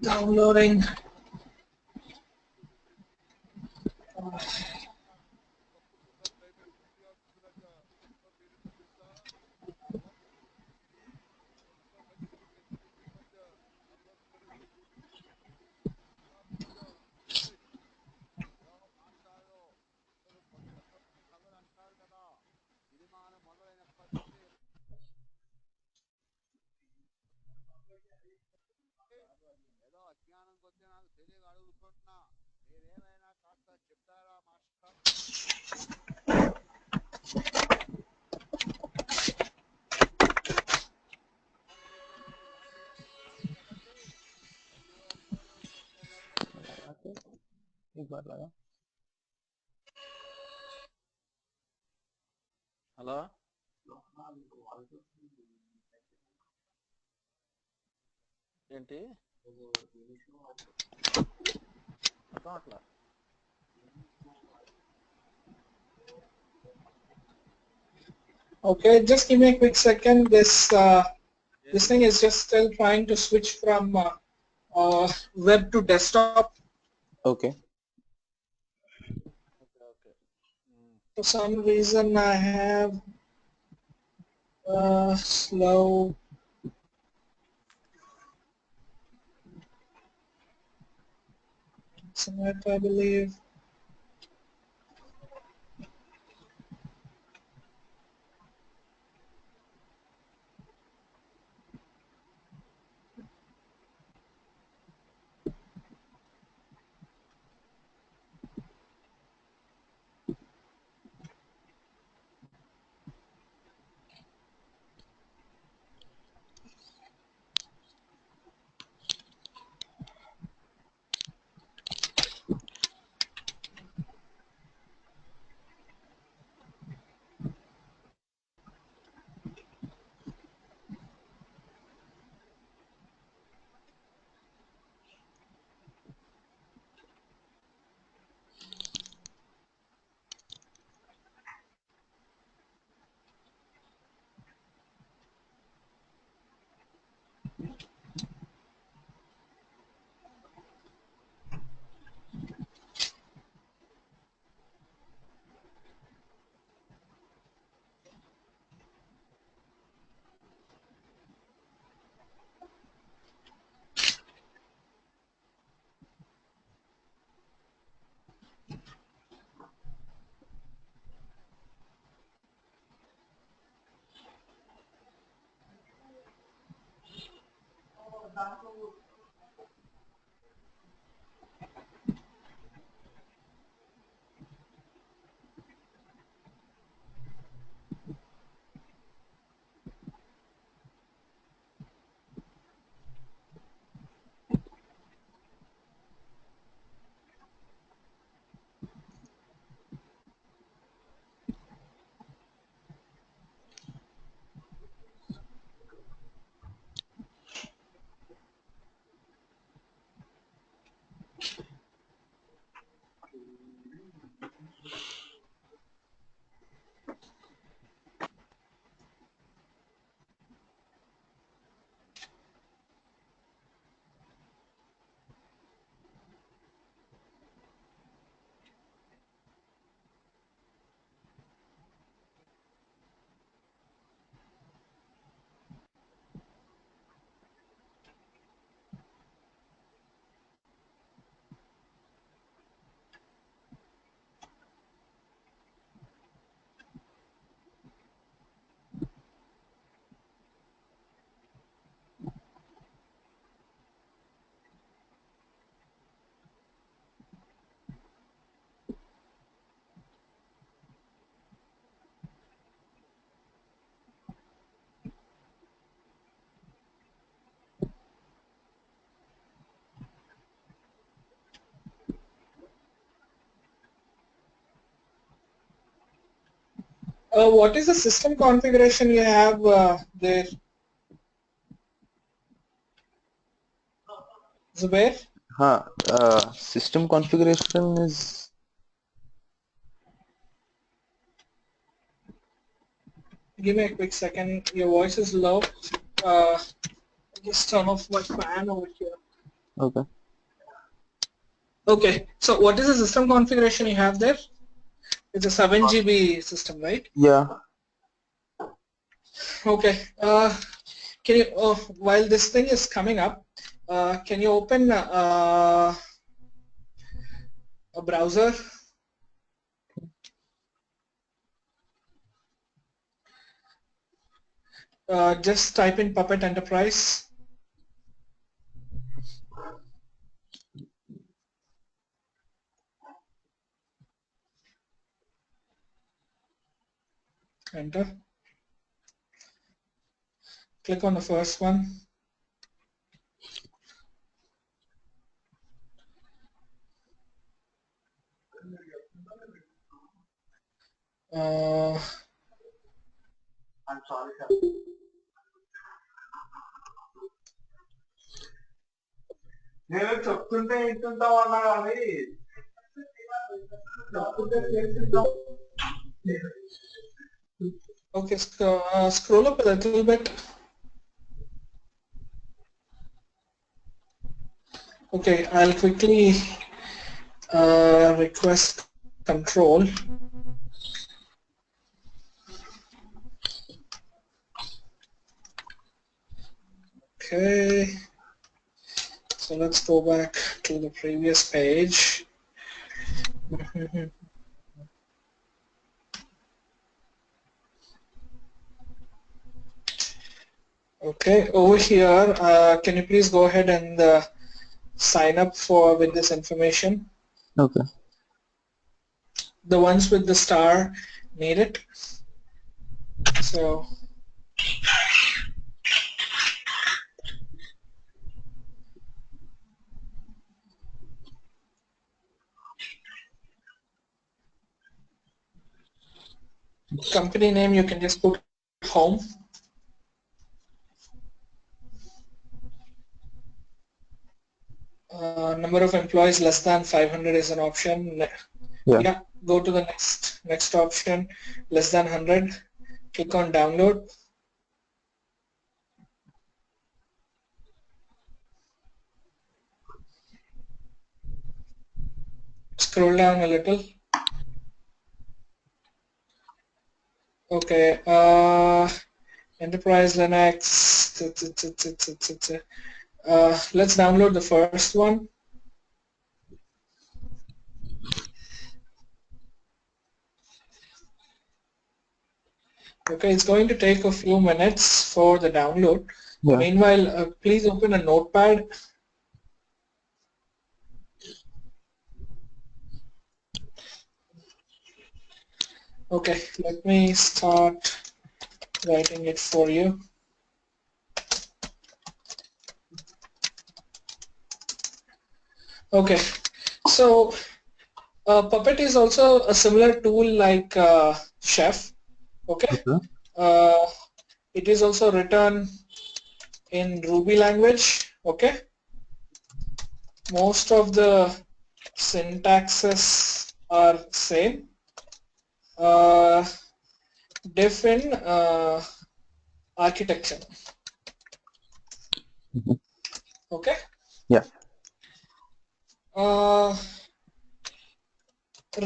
Downloading. एक बार लगा hello ఏంటి అర్థం అట్లా Okay, just give me a quick second. This thing is just still trying to switch from web to desktop. Okay. For some reason, I have slow. Submit, I believe. What is the system configuration you have there, Zubair? System configuration is Give me a quick second. Your voice is low. Uh, just turn off my fan over here. okay. Okay, so what is the system configuration you have there? It's a 7 GB system, right? Yeah. Okay. Can you, while this thing is coming up, can you open a browser? Just type in Puppet Enterprise. Enter. Click on the first one. I'm sorry, sir. నేను చెప్తుంటే వింటుంటాం అన్నా కానీ చెప్తుంటే చేస్తుంటాం. Okay, scroll up a little bit. Okay, I'll quickly request control. Okay, so let's go back to the previous page. Okay, over here, can you please go ahead and sign up with this information? Okay. The ones with the star need it. So company name, you can just put home. Number of employees less than 500 is an option. Yeah, go to the next option, less than 100. Click on download. Scroll down a little. Okay, Enterprise Linux. Let's download the first one. Okay, it's going to take a few minutes for the download. Yeah. Meanwhile, please open a notepad. Okay, let me start writing it for you. Okay, so Puppet is also a similar tool like Chef. Okay, it is also written in Ruby language. Okay, most of the syntaxes are same. Different architecture. Okay. Yeah.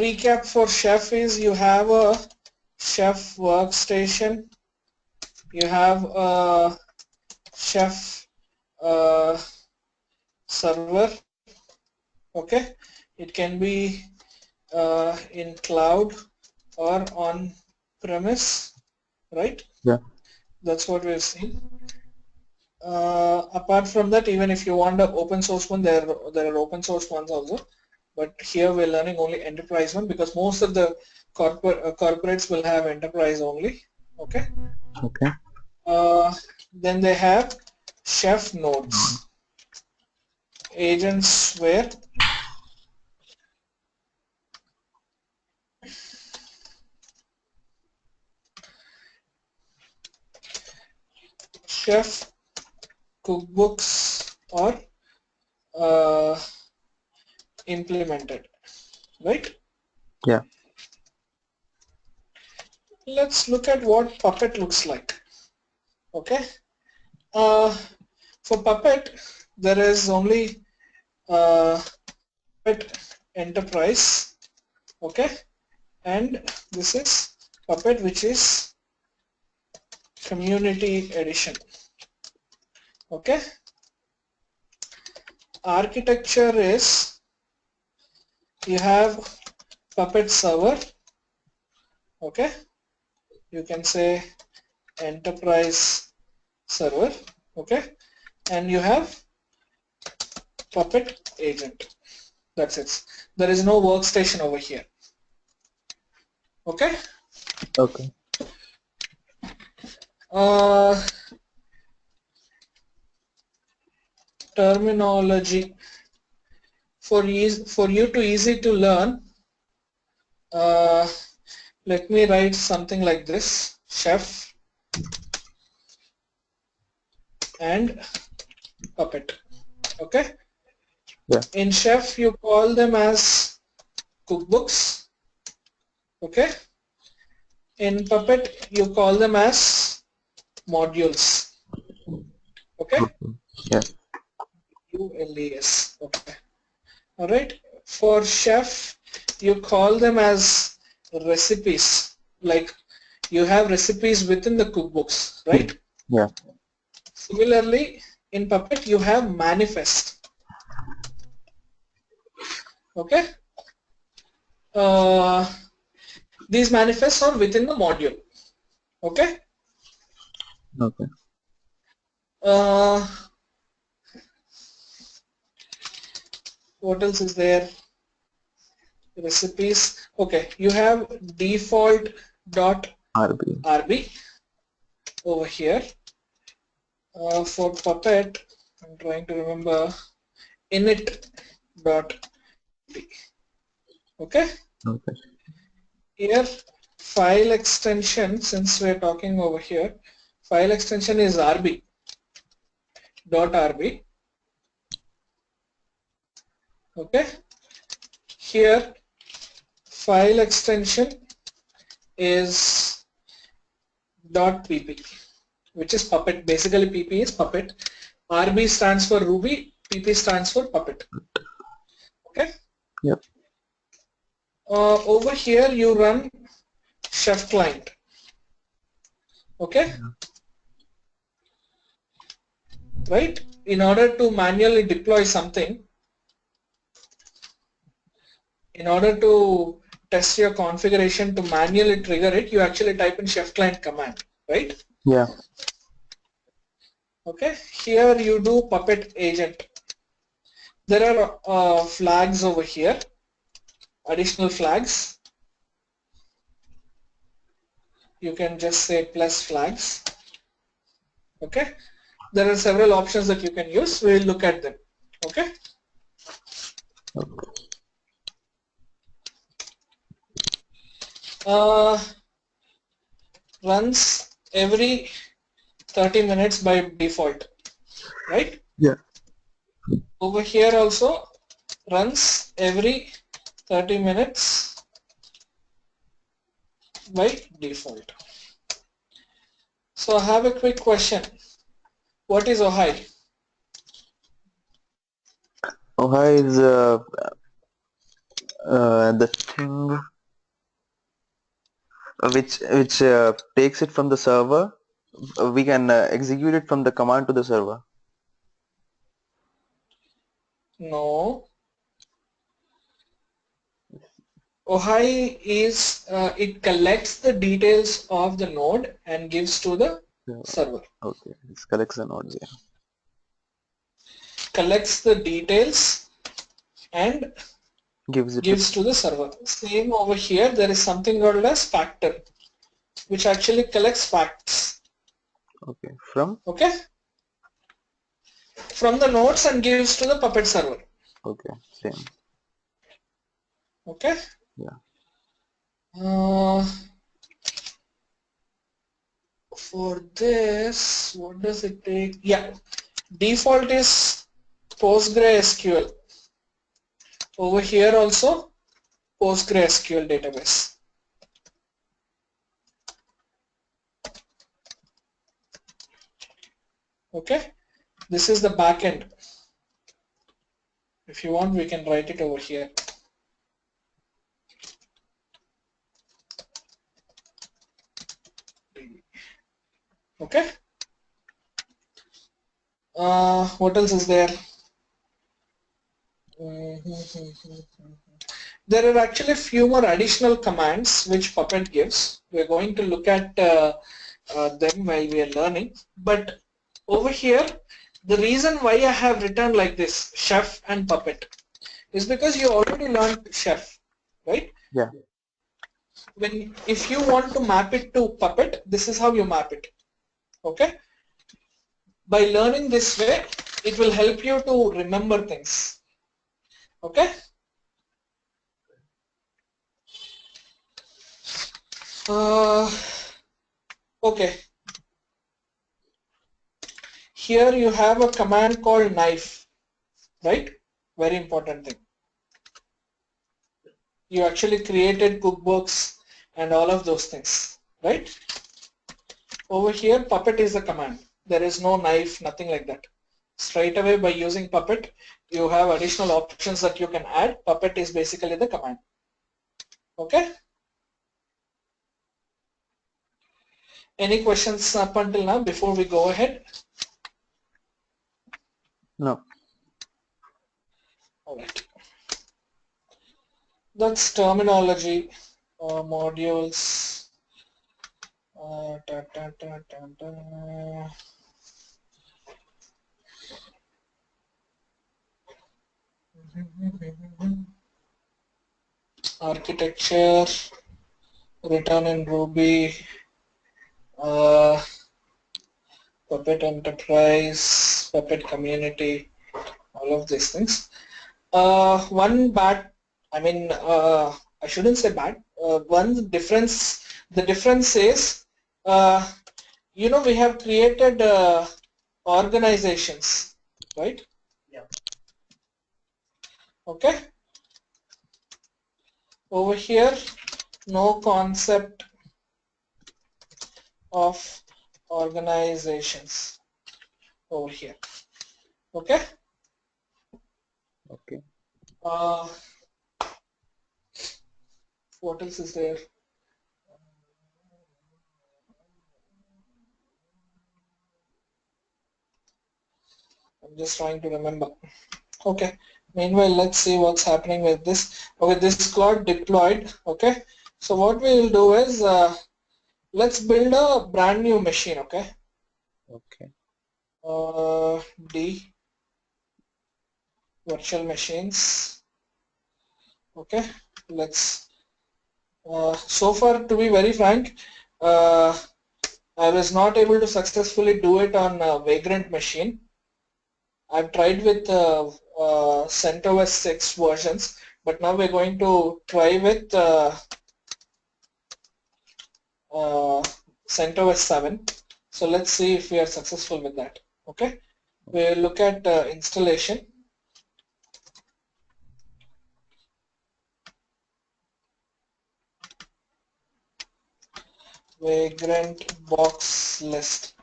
Recap for Chef is you have a Chef workstation, you have a Chef server. Okay, it can be in cloud or on premise, right? Yeah. That's what we've seen. Apart from that, even if you want an open source one, there are open source ones also. But here we're learning only enterprise one because most of the corporates will have enterprise only. Okay. Okay. Then they have Chef nodes. Agents where chef cookbooks are implemented, right? Yeah. Let's look at what Puppet looks like. Okay. For Puppet, there is only Puppet Enterprise. Okay, and this is Puppet, which is Community Edition. Okay. Architecture is, you have Puppet server. Okay, you can say enterprise server. Okay, and you have Puppet agent. That's it. There is no workstation over here. Okay. Okay. Terminology for you to easy to learn. Let me write something like this: chef and Puppet. Okay. Yeah. In chef, you call them as cookbooks. Okay. In Puppet, you call them as modules. Okay. Yeah. ULES. Okay. All right. For chef, you call them as recipes. Like you have recipes within the cookbooks, right? Yeah. Similarly, in Puppet, you have manifest. Okay. These manifests are within the module. Okay. Okay. What else is there? Recipes. Okay, you have default dot RB. RB over here. For Puppet, I'm trying to remember init dot p. Okay. Okay. Here, file extension. Since we're talking over here, file extension is RB dot RB. Okay. Here, file extension is .pp, which is Puppet. Basically, PP is Puppet. RB stands for Ruby. PP stands for Puppet. Okay. Yep. Over here, you run chef client. Okay. Right. In order to manually deploy something, in order to test your configuration to manually trigger it, you actually type in chef client command, right? Yeah. Okay, here you do Puppet agent. There are flags over here, additional flags. You can just say plus flags. Okay, there are several options that you can use. We'll look at them. Okay. Runs every 30 minutes by default, right? Yeah. Over here also runs every 30 minutes by default. So I have a quick question. What is Ohai? Ohai is the thing which takes it from the server. We can execute it from the command to the server. No. Ohai is it collects the details of the node and gives to the server. Okay, it collects the nodes. Yeah. Collects the details and Gives it gives to the server. Same over here, there is something called as factor, which actually collects facts. Okay. From? Okay. From the nodes and gives to the Puppet server. Okay. Same. Okay. Yeah. For this, what does it take? Yeah, default is PostgreSQL. Over here also PostgreSQL database. Okay, this is the backend. If you want, we can write it over here. Okay. What else is there? There are actually a few more additional commands which Puppet gives. We're going to look at them while we are learning. But over here, the reason why I have written like this, Chef and Puppet, is because you already learned Chef, right? Yeah. If you want to map it to Puppet, this is how you map it. Okay? By learning this way, it will help you to remember things. Okay? Okay. Here you have a command called knife, right? Very important thing. You actually created cookbooks and all of those things, right? Over here, Puppet is the command. There is no knife, nothing like that. Straight away by using Puppet, you have additional options that you can add. Puppet is basically the command. Okay? Any questions up until now before we go ahead? No. All right. That's terminology, modules. Architecture, written in Ruby, Puppet Enterprise, Puppet Community, all of these things. One bad, I shouldn't say bad. One difference, the difference is, we have created organizations, right? Yeah. Okay. Over here, no concept of organizations over here. Okay. Okay. What else is there? I'm just trying to remember. Okay. Meanwhile, let's see what's happening with this. Okay, this got deployed. Okay. So what we will do is let's build a brand new machine. Okay. Okay. D virtual machines. Okay. Let's. So far, to be very frank, I was not able to successfully do it on a Vagrant machine. I've tried with CentOS 6 versions, but now we're going to try with CentOS 7. So let's see if we are successful with that. Okay, we'll look at installation. Vagrant box list.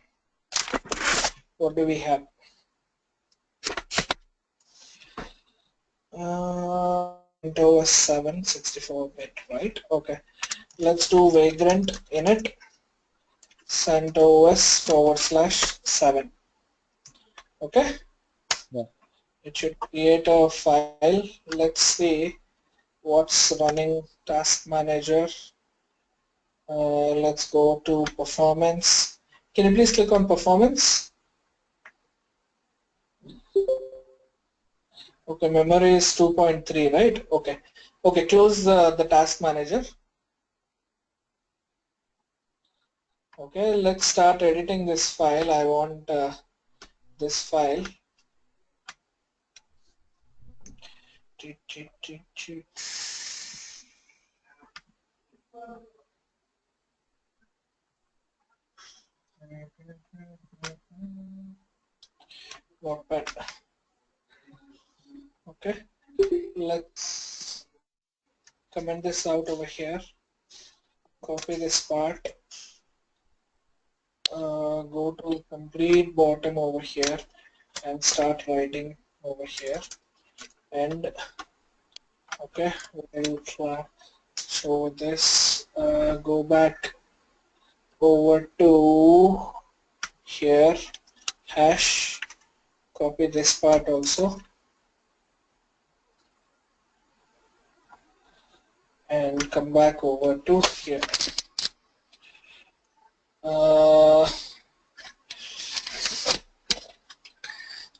What do we have? CentOS 7 64-bit, right? Okay, let's do Vagrant init CentOS /7. Okay. Yeah. It should create a file. Let's see what's running task manager. Let's go to performance. Can you please click on performance? Okay, memory is 2.3, right? Okay. Okay, close the task manager. Okay, let's start editing this file. I want this file. Notepad. Okay, let's comment this out over here. Copy this part. Go to complete bottom over here and start writing over here. And okay, we'll try show this. Go back over to here, hash, copy this part also, and come back over to here.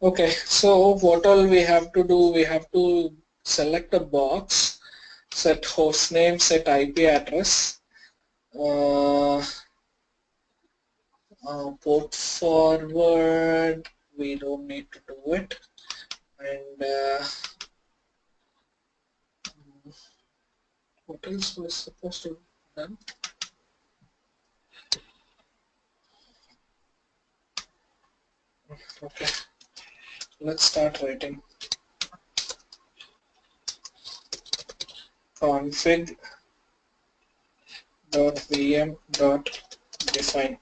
Okay, so what all we have to do, we have to select a box, set host name, set IP address, port forward, we don't need to do it, and what else was supposed to be done? Okay, let's start writing. Config .vm.define.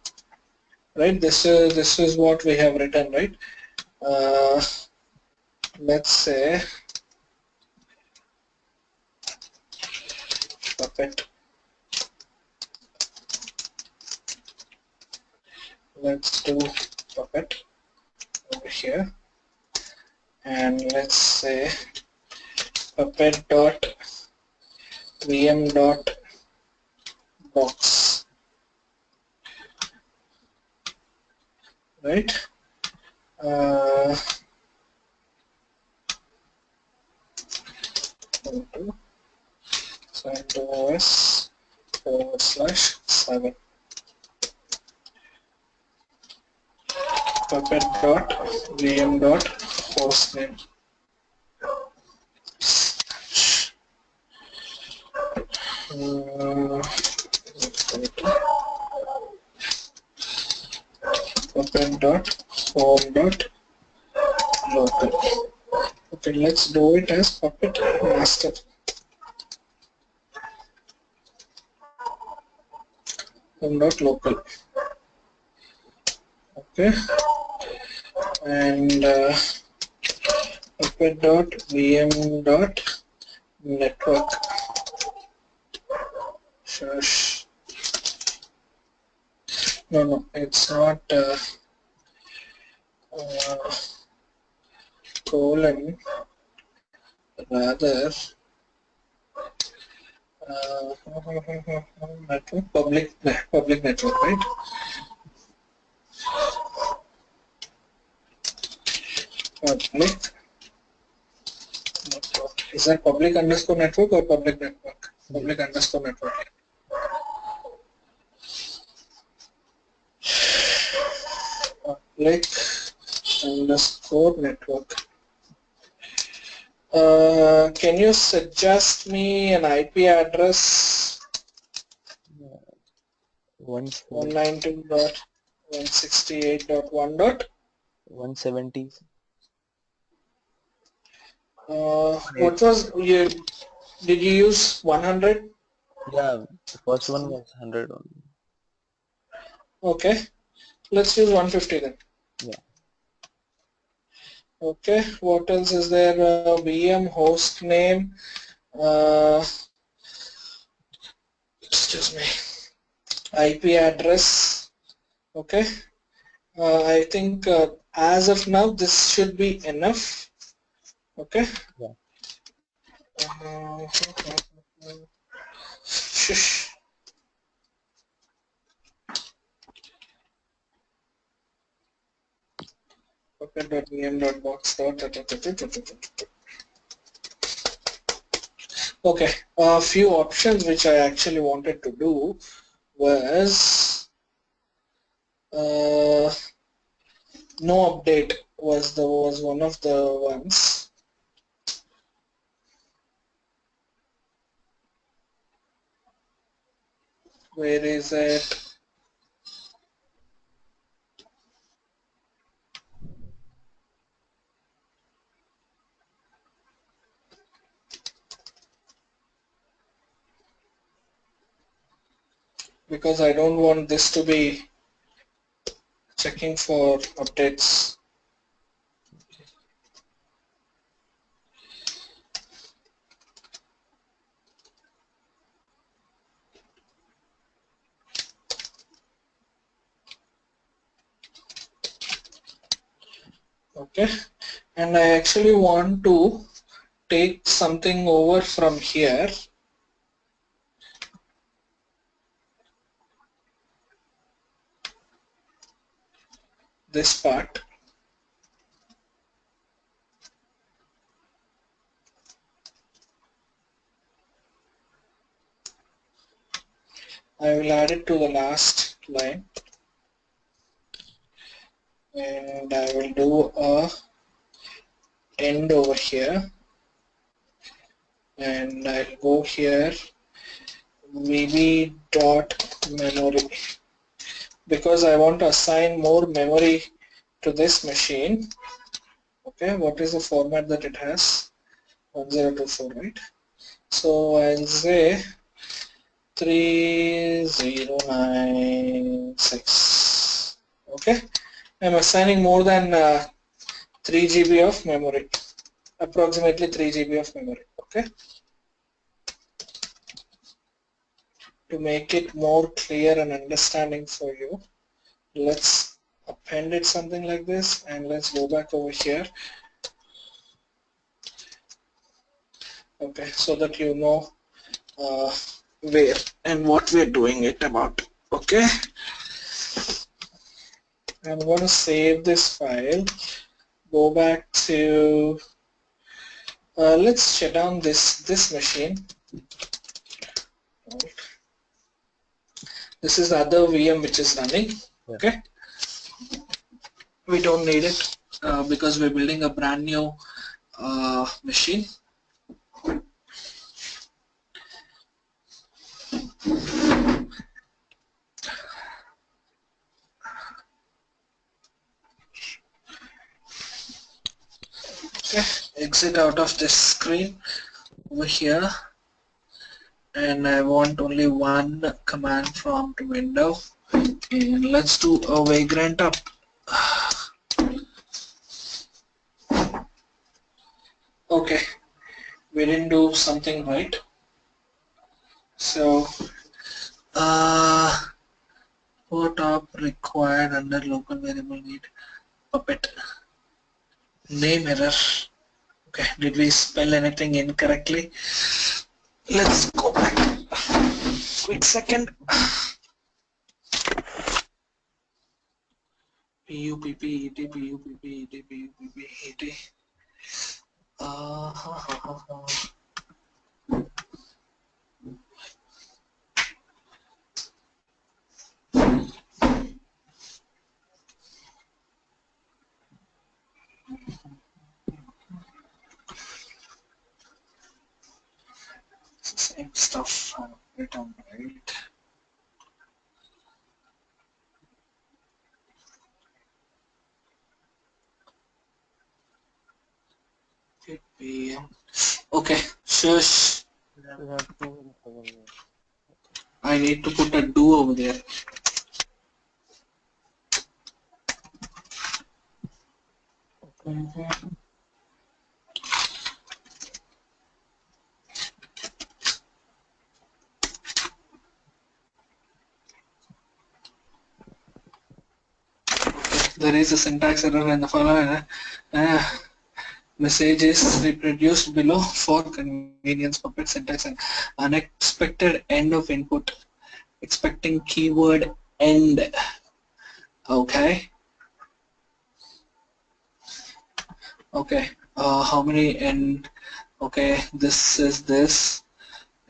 Right, this is what we have written, right? Let's say Puppet. Let's do Puppet over here, and let's say puppet.vm.box, right? CentOS/7 puppet.vm.hostname. Puppet.home.local. Okay, let's do it as Puppet master. Home.local. Okay, and puppet.vm.network. Shush. No, it's not colon, rather network, public network, right? Public network. Is that public underscore network or public network? Public underscore network. Public underscore network. Can you suggest me an IP address? 192.168.1. What was you? Did you use 100? Yeah, the first one was 100 only. Okay, let's use 150 then. Yeah. Okay, what else is there? VM host name. Excuse me. IP address. Okay. I think as of now this should be enough. Okay. Yeah. Shush. Puppet.vm.box. Okay, a few options which I actually wanted to do was no update was one of the ones. Where is it? because I don't want this to be checking for updates. Okay, and I actually want to take something over from here. This part. I will add it to the last line, and I will do a end over here, and I'll go here vb.memory because I want to assign more memory to this machine. Okay, what is the format that it has? 1024, right? So I'll say 3096. Okay, I'm assigning more than 3 GB of memory, approximately 3 GB of memory. Okay, to make it more clear and understanding for you, let's append it something like this, and let's go back over here. Okay, so that you know where and what we're doing it about. Okay, I'm going to save this file, go back to let's shut down this machine. This is the other VM which is running. Okay, we don't need it because we're building a brand new machine. Okay, exit out of this screen over here, and I want only one command prompt window, and let's do a vagrant up. Okay, we didn't do something right. So port op required under local variable need puppet name error. Okay, did we spell anything incorrectly? Let's go back. Quick second. PUPPET, PUPPET, PUPPET. Same stuff written right. Okay, shush. I need to put a do over there. There is a syntax error in the following message is reproduced below for convenience. Puppet syntax and unexpected end of input, expecting keyword end. Okay. Okay. How many end? Okay. This is this.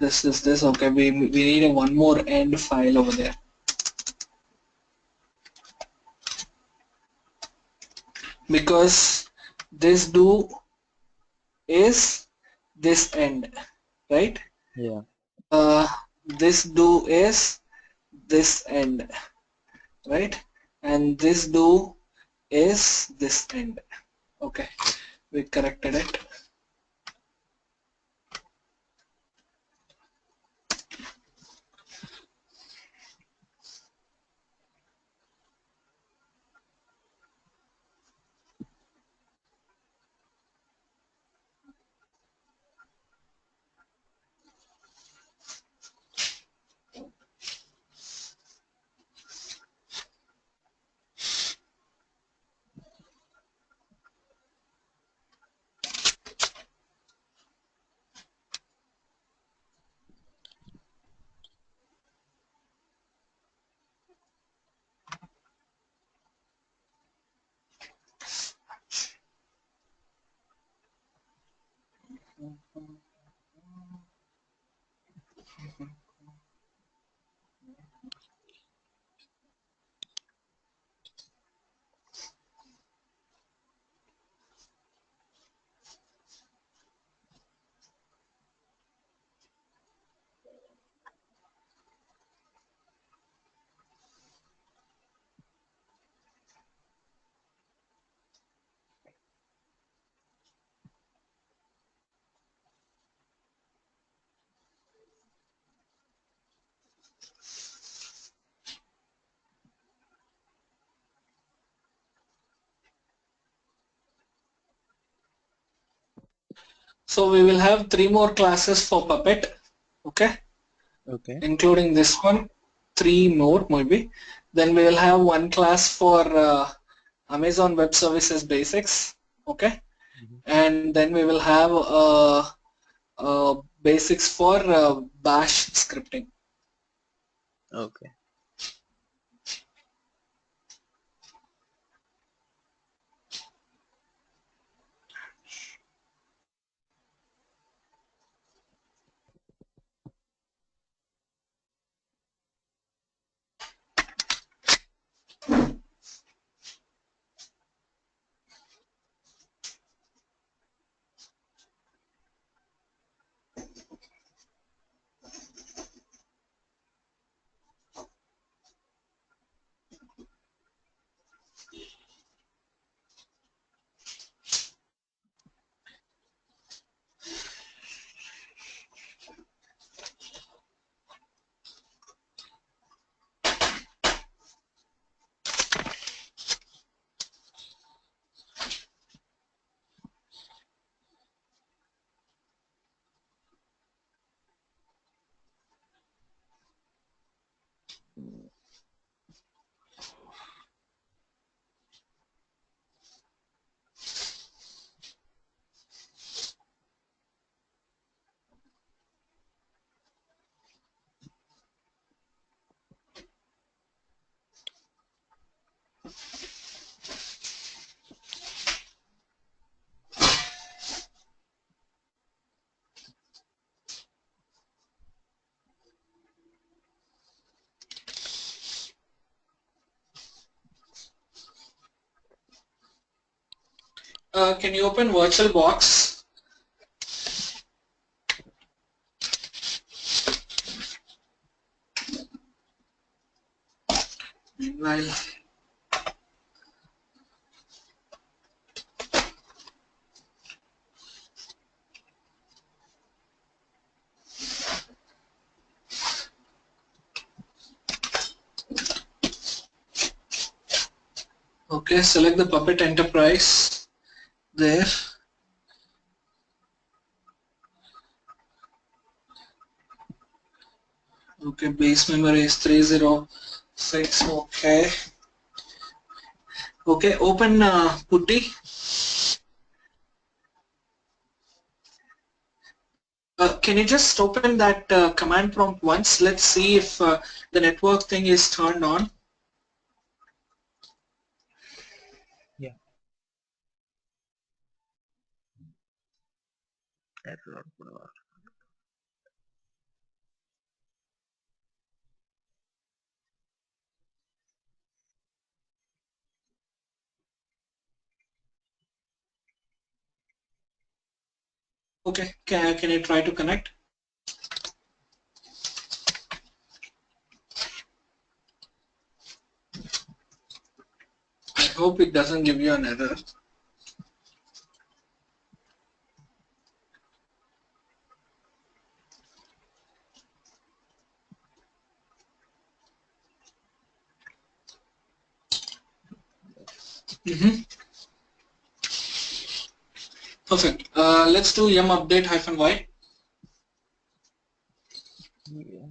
This is this. Okay. We need a one more end file over there. Because this do is this end, right? Yeah. This do is this end, right? And this do is this end. Okay, we corrected it. So we will have 3 more classes for Puppet, okay, Okay. including this one, 3 more maybe. Then we will have 1 class for Amazon Web Services Basics, okay, and then we will have basics for Bash scripting. Okay. Can you open VirtualBox? Meanwhile, okay, select the Puppet Enterprise there. Okay, base memory is 306. Okay. Okay, open Putty. Can you just open that command prompt once? Let's see if the network thing is turned on. Yeah. Error. Okay, can you try to connect? I hope it doesn't give you an error. Perfect. Let's do yum update -y. Yeah.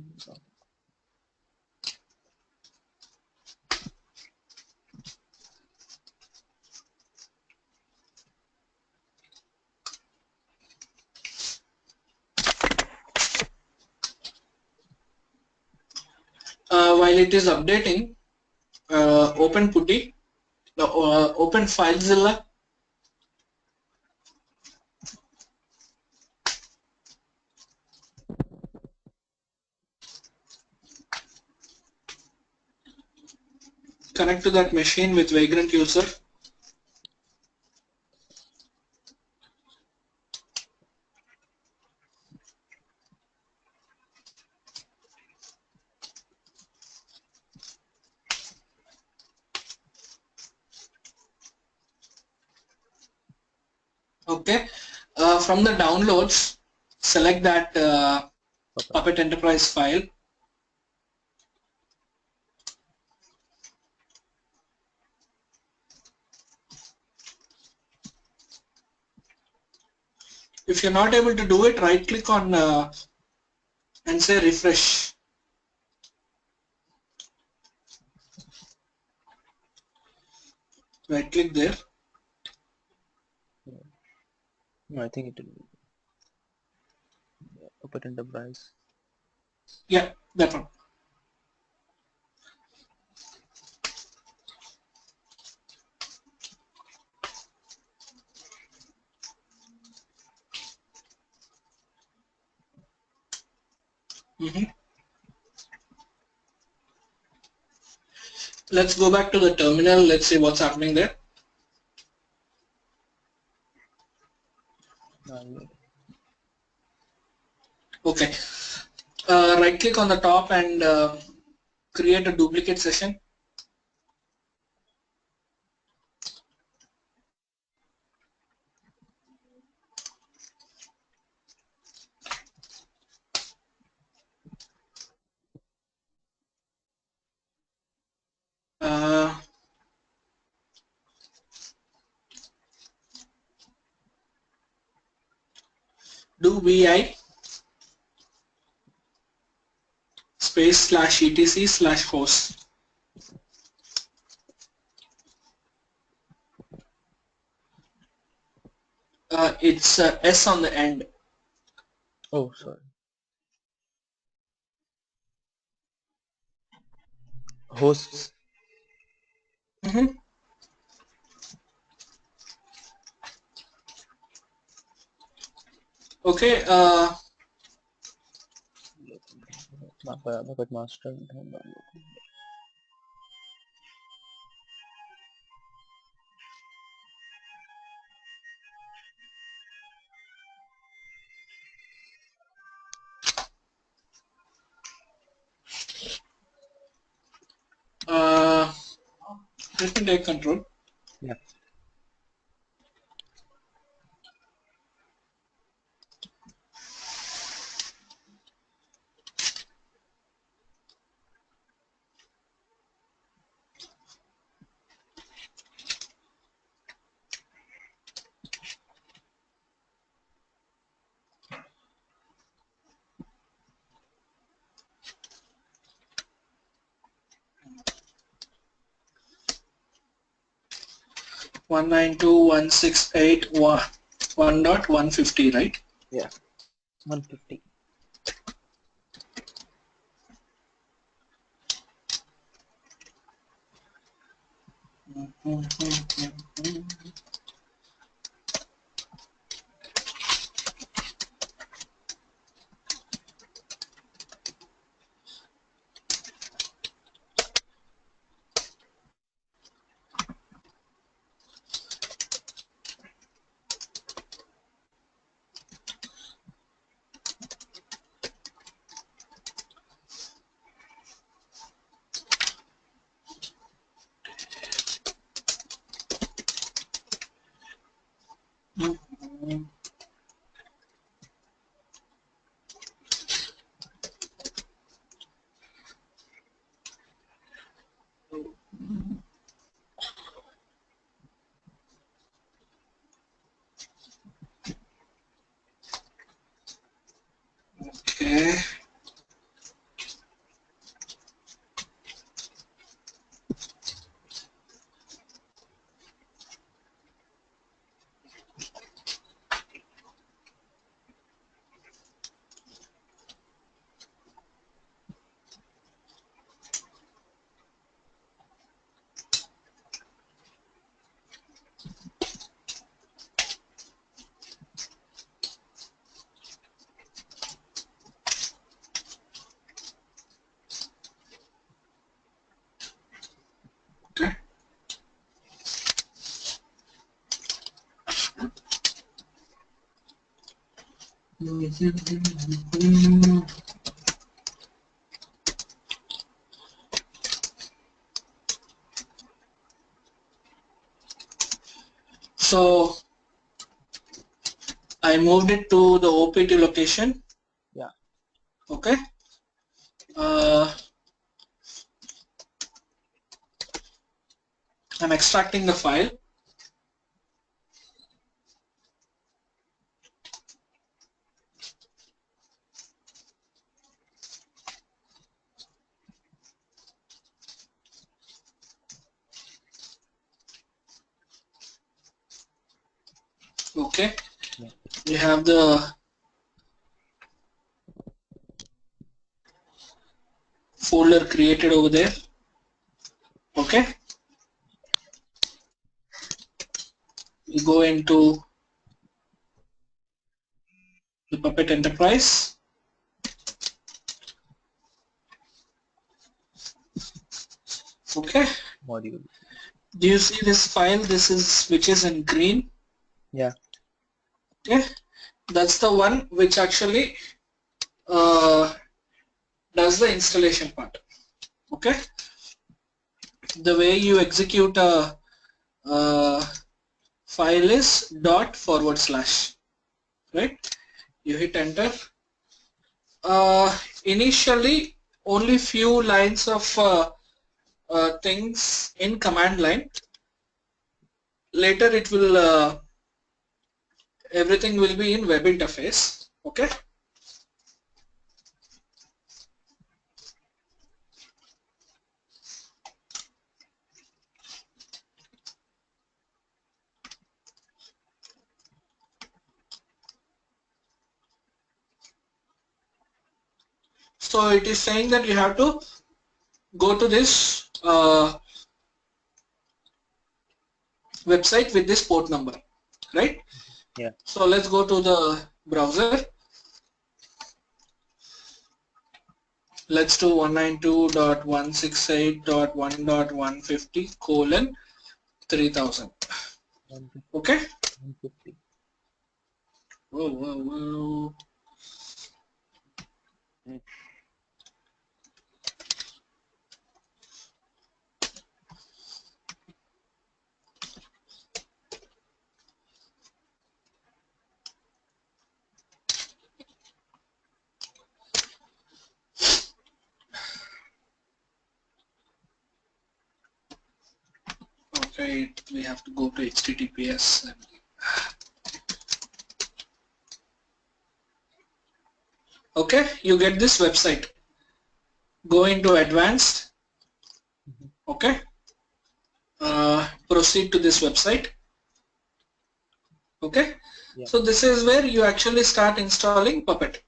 While it is updating, open Putty, open FileZilla. connect to that machine with Vagrant user. Okay, from the downloads, select that Puppet Enterprise file. If you're not able to do it, right click on and say refresh. Right click there. No, I think it will Puppet Enterprise. Yeah, that one. Let's go back to the terminal. Let's see what's happening there. Okay. Right click on the top and create a duplicate session. Do vi space /etc/host. It's S on the end. Oh, sorry. Hosts. Okay. Puppet master. Let me take control. Yeah. One nine two one six eight one dot 150, right? Yeah. 150. Okay. So I moved it to the OPT location. Yeah. Okay. I'm extracting the file. Okay. Yeah. We have the folder created over there. Okay. We go into the Puppet Enterprise. Okay. Module. Do you see this file? This is which is in green. Yeah. Okay. That's the one which actually does the installation part. Okay. The way you execute a file is ./, right? You hit enter. Initially, only few lines of things in command line. Later, it will everything will be in web interface. Okay. So it is saying that you have to go to this website with this port number, right? Yeah. So let's go to the browser. Let's do 192.168.1.150:3000. Okay. 150. Whoa, whoa, whoa. Okay, we have to go to HTTPS. Okay, you get this website. Go into advanced. Okay. Proceed to this website. Okay. Yeah. So this is where you actually start installing Puppet.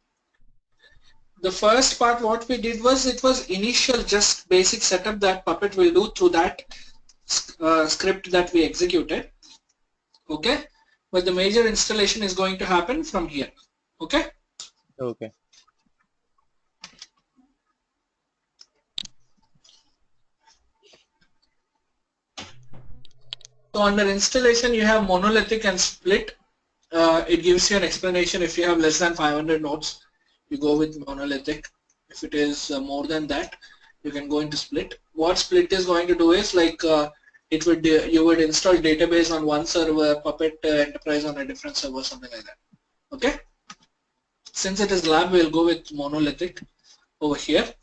The first part what we did was it was initial just basic setup that Puppet will do through that script that we executed. Okay. But the major installation is going to happen from here. Okay. Okay. So under installation you have monolithic and split. It gives you an explanation. If you have less than 500 nodes, you go with monolithic. If it is more than that, you can go into split. What split is going to do is like it would you would install database on one server, Puppet Enterprise on a different server, something like that. Okay. Since it is lab, we'll go with monolithic over here.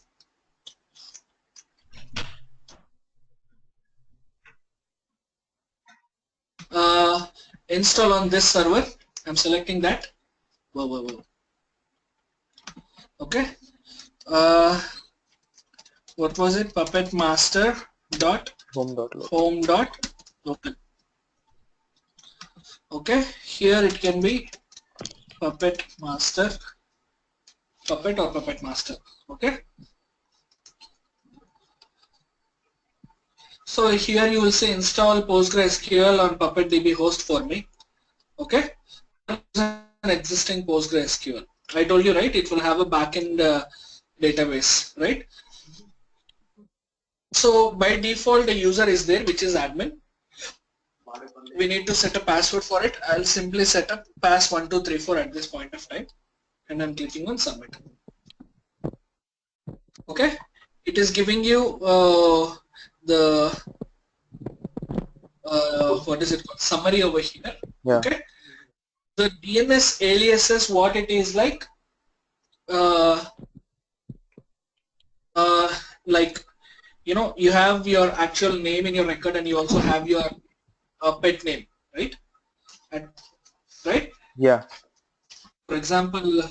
Install on this server. I'm selecting that. Whoa, whoa, whoa. Okay. What was it? Puppet master dot home dot local. Okay. Here it can be Puppet master, Puppet or Puppet master. Okay. So here you will say install PostgreSQL on PuppetDB host for me. Okay. An existing PostgreSQL. I told you, right? It will have a backend database, right? So by default, the user is there, which is admin. We need to set a password for it. I'll simply set up pass1234 at this point of time. and I'm clicking on submit. Okay, it is giving you the what is it called, summary over here. Yeah. Okay, the DNS aliases, what it is like, like, you know, you have your actual name in your record and you also have your pet name, right? Right? Yeah. For example,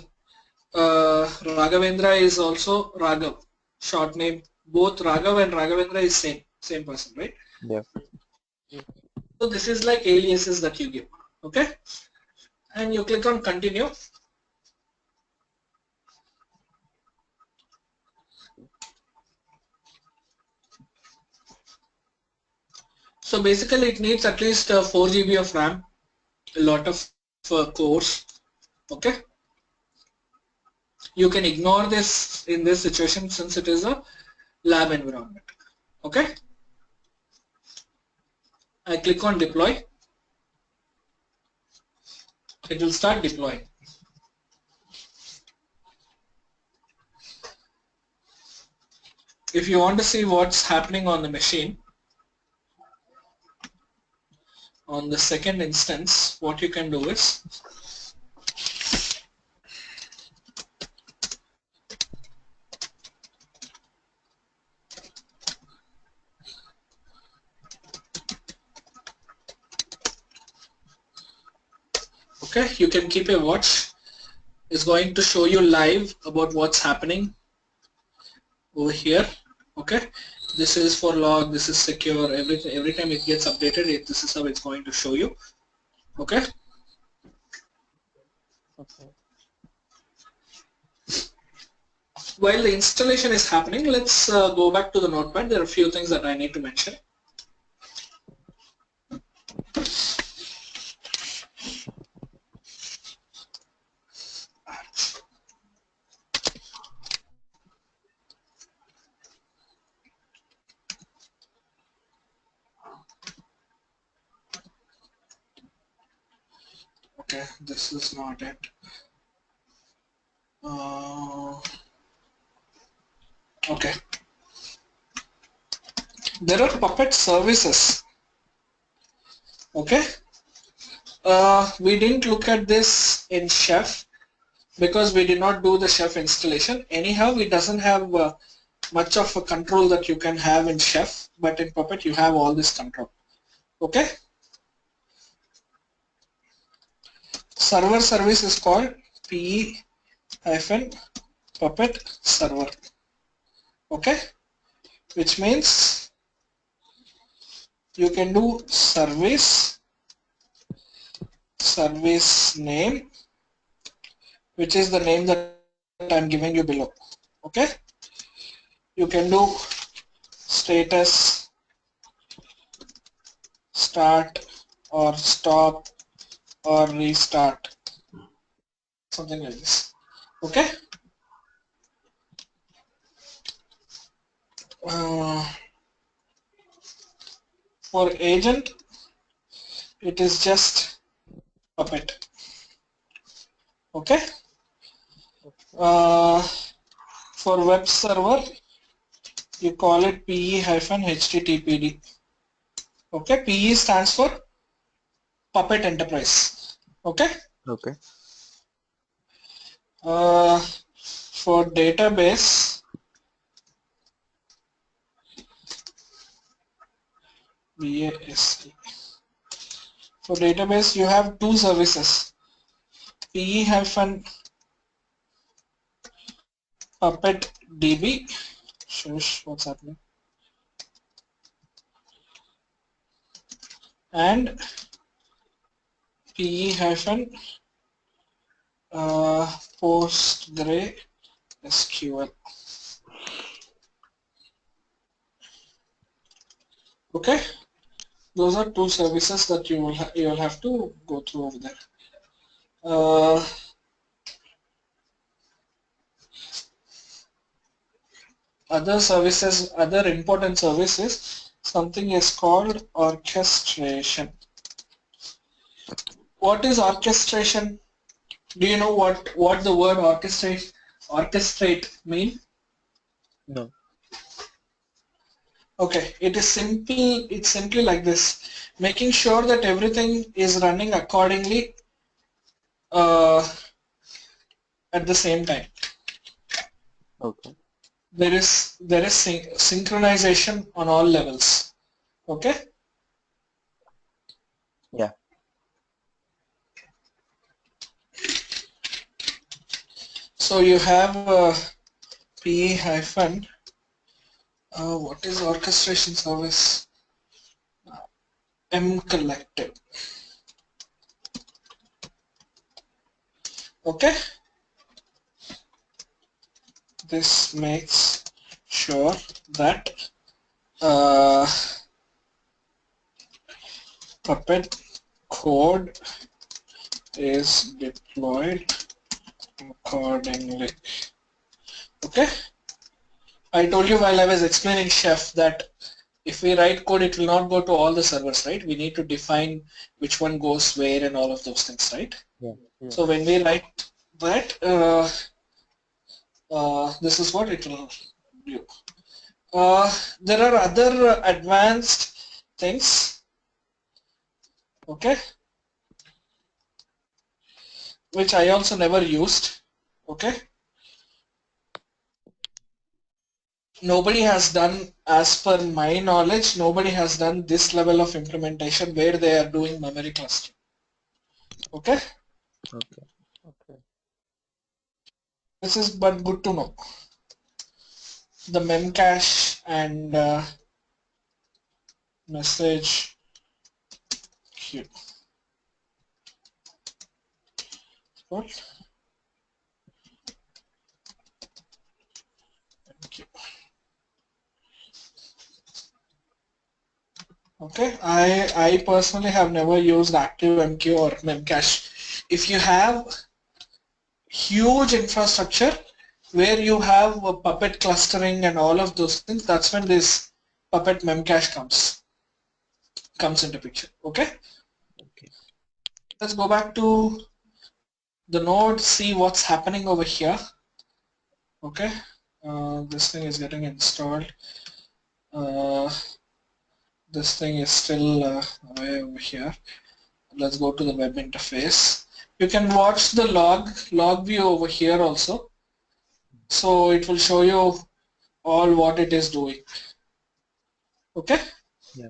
Raghavendra is also Raghav, short name. Both Raghav and Raghavendra is same person, right? Yeah. So this is like aliases that you give, okay? And you click on continue. So basically it needs at least 4 GB of RAM, a lot of cores, okay? You can ignore this in this situation since it is a lab environment, okay? I click on deploy. It will start deploying. If you want to see what's happening on the machine, on the second instance, what you can do is okay, you can keep a watch. It's going to show you live about what's happening over here. Okay, this is for log, this is secure, everything. Every time it gets updated, this is how it's going to show you. Okay. Okay. While the installation is happening, let's go back to the notepad. There are a few things that I need to mention. Okay, this is not it. Okay. There are Puppet services. Okay. We didn't look at this in Chef because we did not do the Chef installation. Anyhow, it doesn't have much of a control that you can have in Chef, but in Puppet you have all this control. Okay. Server service is called PE-Puppet server. Okay, which means you can do service name, which is the name that I'm giving you below. Okay, you can do status, start or stop or restart, something like this. Okay. For agent, it is just Puppet. Okay. For web server, you call it PE-HTTPD. Okay, PE stands for Puppet Enterprise. Okay. Okay. For database, VAST. For database, you have two services, PE-Puppet DB. Shush, what's happening? And PE-PostgreSQL. Okay, those are two services that you will have to go through over there. Other services, other important services, something is called orchestration. What is orchestration? Do you know what the word orchestrate mean? No. Okay, it is simple. It's simply like this: making sure that everything is running accordingly uh, at the same time. Okay. There is synchronization on all levels. Okay. Yeah. So you have PE hyphen. What is orchestration service? M collective. Okay. This makes sure that Puppet code is deployed accordingly. Okay. I told you while I was explaining Chef that if we write code, it will not go to all the servers, right? We need to define which one goes where and all of those things, right? Yeah. Yeah. So when we write that, this is what it will do. There are other advanced things, okay, which I also never used, okay. Nobody has done, as per my knowledge, nobody has done this level of implementation where they are doing memory clustering, okay. Okay. Okay. This is but good to know. The memcache and message queue. What? Queue. Okay, I personally have never used ActiveMQ or Memcache. If you have huge infrastructure where you have a Puppet clustering and all of those things, that's when this Puppet Memcache comes into picture. Okay. Okay. Let's go back to the node, see what's happening over here. Okay. This thing is getting installed. This thing is still way over here. Let's go to the web interface. You can watch the log view over here also. So it will show you all what it is doing. Okay. Yeah.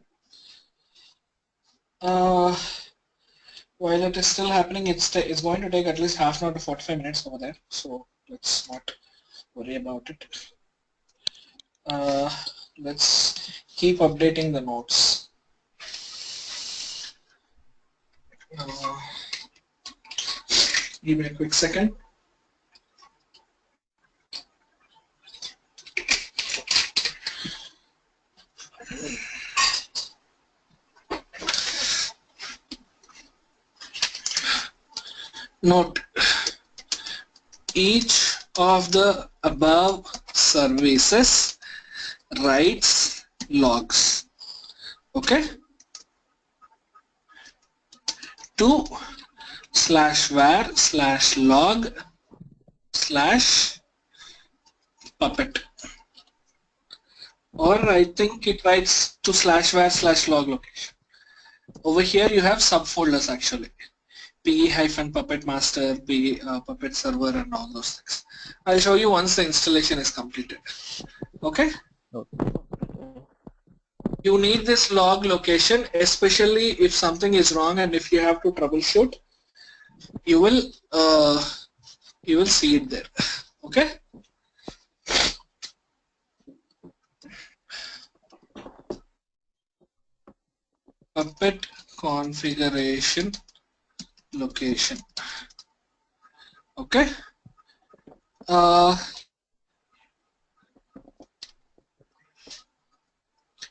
While it is still happening, it's going to take at least half an hour to 45 minutes over there. So let's not worry about it. Let's keep updating the nodes. Give me a quick second. Note, each of the above services writes logs, okay, to /var/log/puppet, or I think it writes to /var/log location. Over here you have subfolders actually. PE-puppet master, puppet server, and all those things. I'll show you once the installation is completed. Okay? Okay. You need this log location, especially if something is wrong and if you have to troubleshoot. You will see it there. Okay? Puppet configuration location. Okay.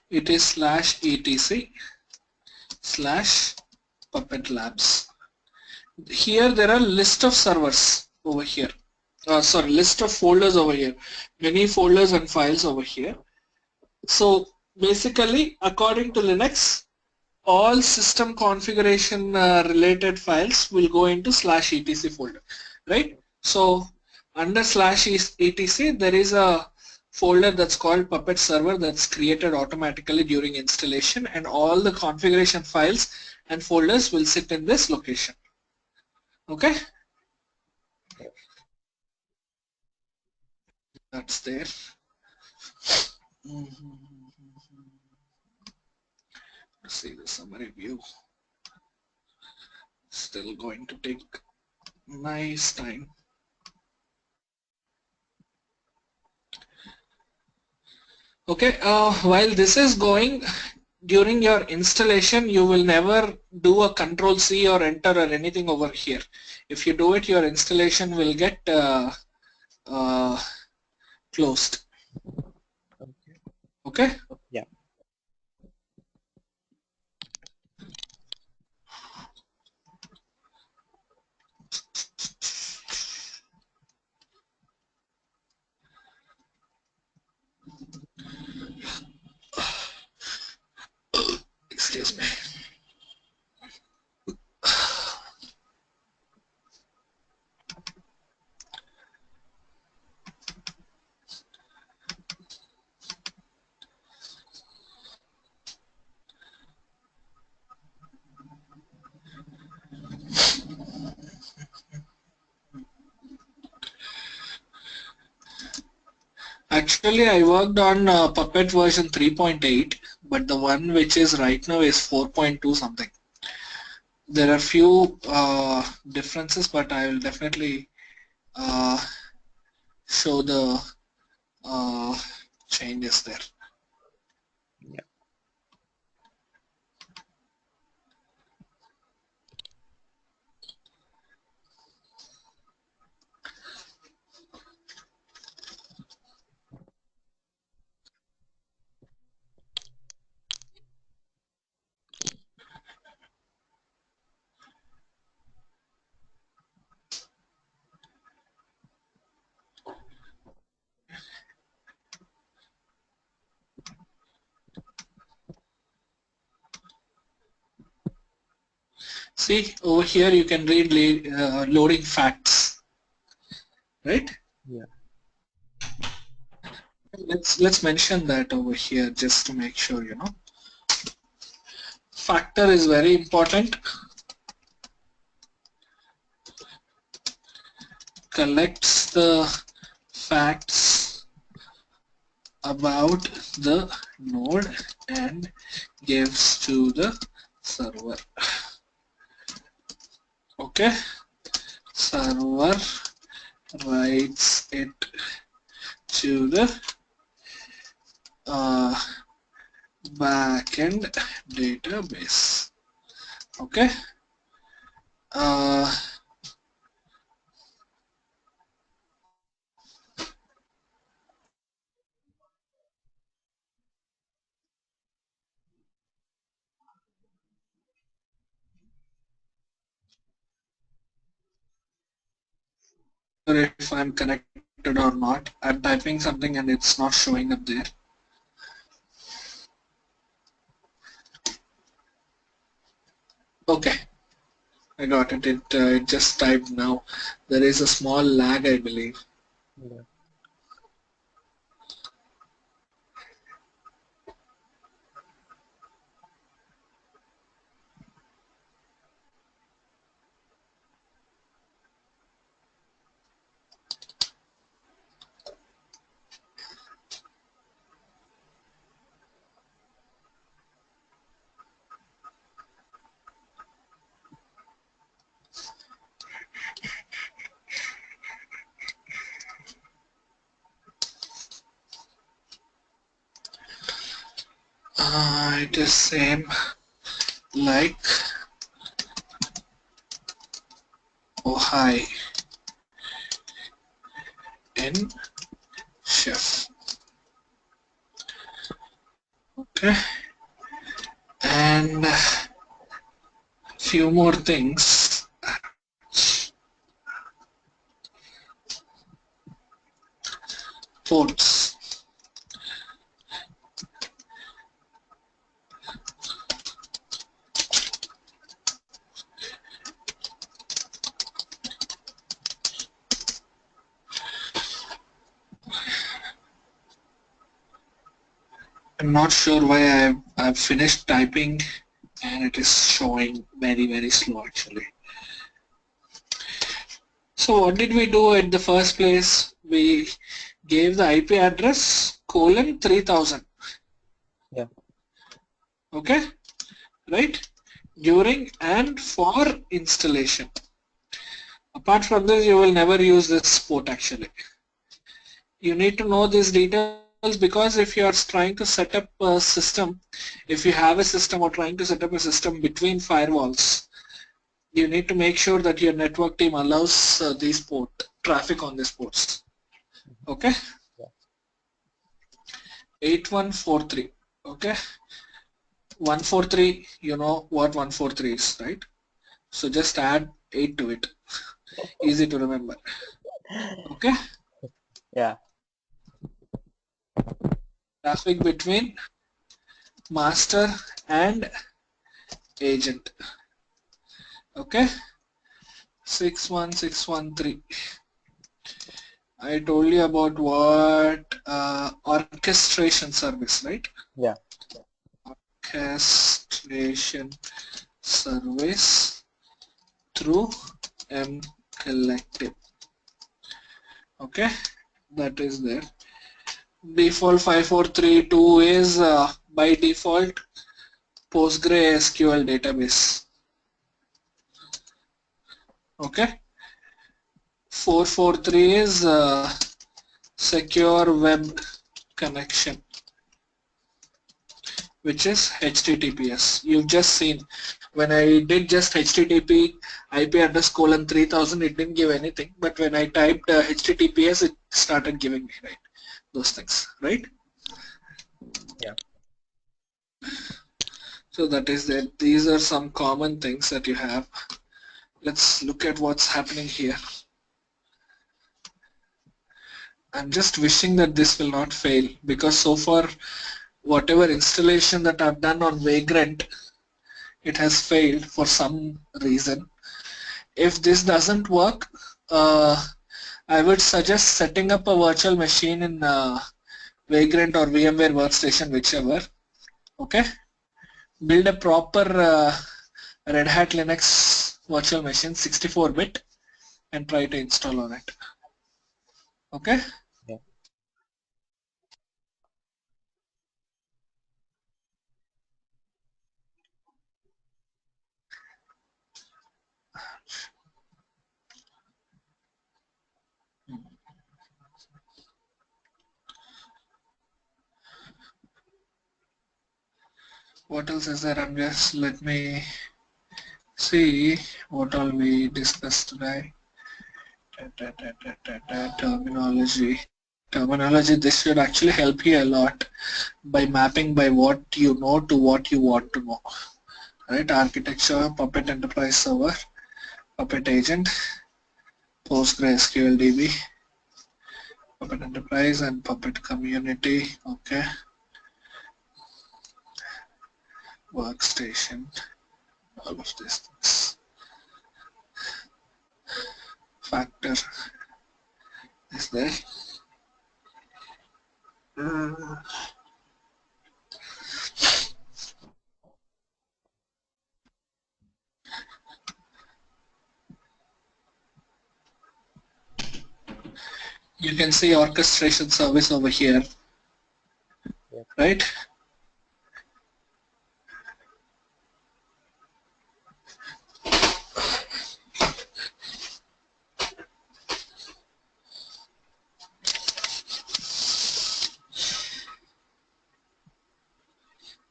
It is /etc/puppet labs. Here there are list of servers over here. Sorry, list of folders over here. Many folders and files over here. So basically, according to Linux, all system configuration related files will go into /etc folder, right? So under /etc there is a folder that's called Puppet Server that's created automatically during installation, and all the configuration files and folders will sit in this location. Okay, that's there. Let's see the summary view. Still going to take nice time. Okay, while this is going, during your installation, you will never do a Control C or enter or anything over here. If you do it, your installation will get closed. Okay? Yeah. Excuse me. Actually, I worked on Puppet version 3.8, but the one which is right now is 4.2 something. There are few differences, but I will definitely show the changes there. Yeah. See, over here you can read loading facts, right? Yeah. Let's mention that over here just to make sure, you know. Factor is very important. Collects the facts about the node and gives to the server. Okay, server writes it to the backend database. Okay. If I'm connected or not. I'm typing something and it's not showing up there. Okay, I got it. It just typed now. There is a small lag, I believe. Yeah. It is same like hi in chef. Okay, and few more things. Ports. I'm not sure why I've finished typing and it is showing very slow actually. So what did we do at the first place? We gave the IP address colon 3000. Yeah. Okay, right? During and for installation. Apart from this, you will never use this port actually. You need to know these details because if you are trying to set up a system, if you have a system or trying to set up a system between firewalls, you need to make sure that your network team allows these port traffic on these ports. Okay? Yeah. 8143. Okay? 143, you know what 143 is, right? So just add 8 to it. Easy to remember. Okay? Yeah. Traffic between master and agent. Okay? 61613. I told you about what orchestration service, right? Yeah. Orchestration service through mcollective. Okay, that is there. Default 5432 is by default PostgreSQL database. Okay, 443 is secure web connection, which is HTTPS. You've just seen when I did just HTTP IP address colon 3000, it didn't give anything, but when I typed HTTPS, it started giving me, right, those things, right? Yeah. So that is that. These are some common things that you have. Let's look at what's happening here. I'm just wishing that this will not fail because so far whatever installation that I've done on Vagrant, it has failed for some reason. If this doesn't work, I would suggest setting up a virtual machine in Vagrant or VMware Workstation, whichever. Okay, build a proper Red Hat Linux virtual machine, 64-bit, and try to install on it. Okay. Yeah. What else is there? Let me see what all we discussed today. Terminology. Terminology, this should actually help you a lot by mapping by what you know to what you want to know. Right? Architecture, Puppet Enterprise Server, Puppet Agent, PostgreSQL DB, Puppet Enterprise and Puppet Community. Okay. Workstation, all of these things. Factor is there. You can see orchestration service over here, Yep. right?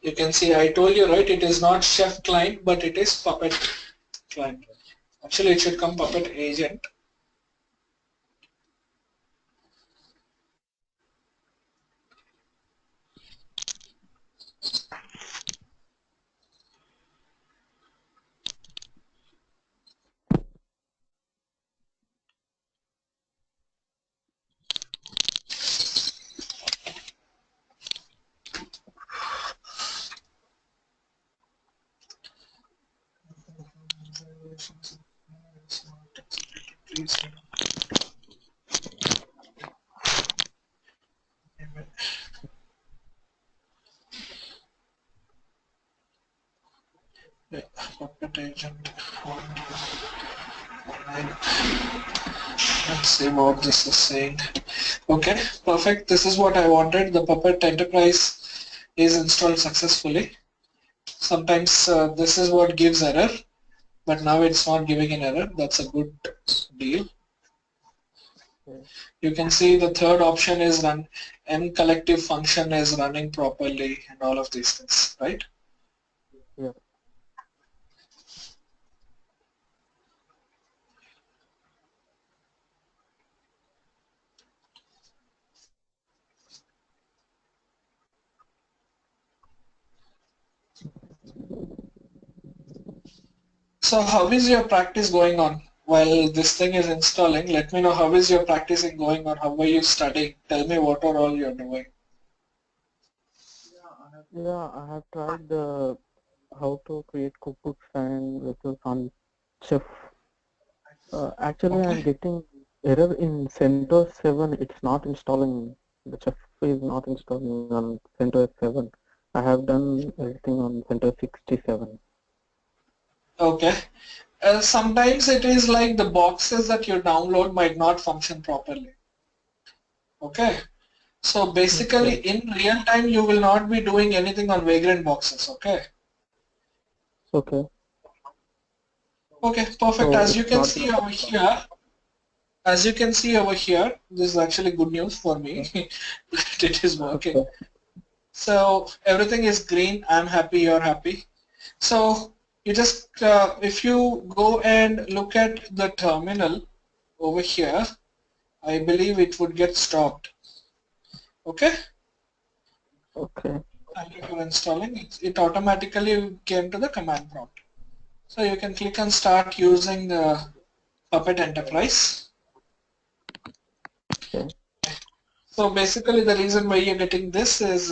You can see I told you, right, it is not Chef client, but it is Puppet client. Actually, it should come Puppet agent. Puppet agent. Let's see what this is saying. Okay, perfect. This is what I wanted. The Puppet Enterprise is installed successfully. Sometimes this is what gives error, but now it's not giving an error. That's a good deal. You can see the third option is run, M collective function is running properly and all of these things, right? Yeah. So how is your practice going on while this thing is installing? Let me know how is your practicing going on, how are you studying? Tell me what are all you're doing. Yeah, I have tried how to create cookbooks and recipes on Chef. Actually, I'm Okay. getting error in CentOS 7. It's not installing. The Chef is not installing on CentOS 7. I have done everything on CentOS 67. Okay. Sometimes it is like the boxes that you download might not function properly. Okay. So basically Okay. in real time you will not be doing anything on Vagrant boxes. Okay. Okay. Okay, perfect. So As you it's can not see gonna. over here, this is actually good news for me that it is working. Okay. So everything is green. I'm happy. You're happy. So you just, if you go and look at the terminal over here, I believe it would get stopped. Okay. Okay. Thank you for installing. It automatically came to the command prompt. So you can click and start using the Puppet Enterprise. Okay. So basically the reason why you're getting this is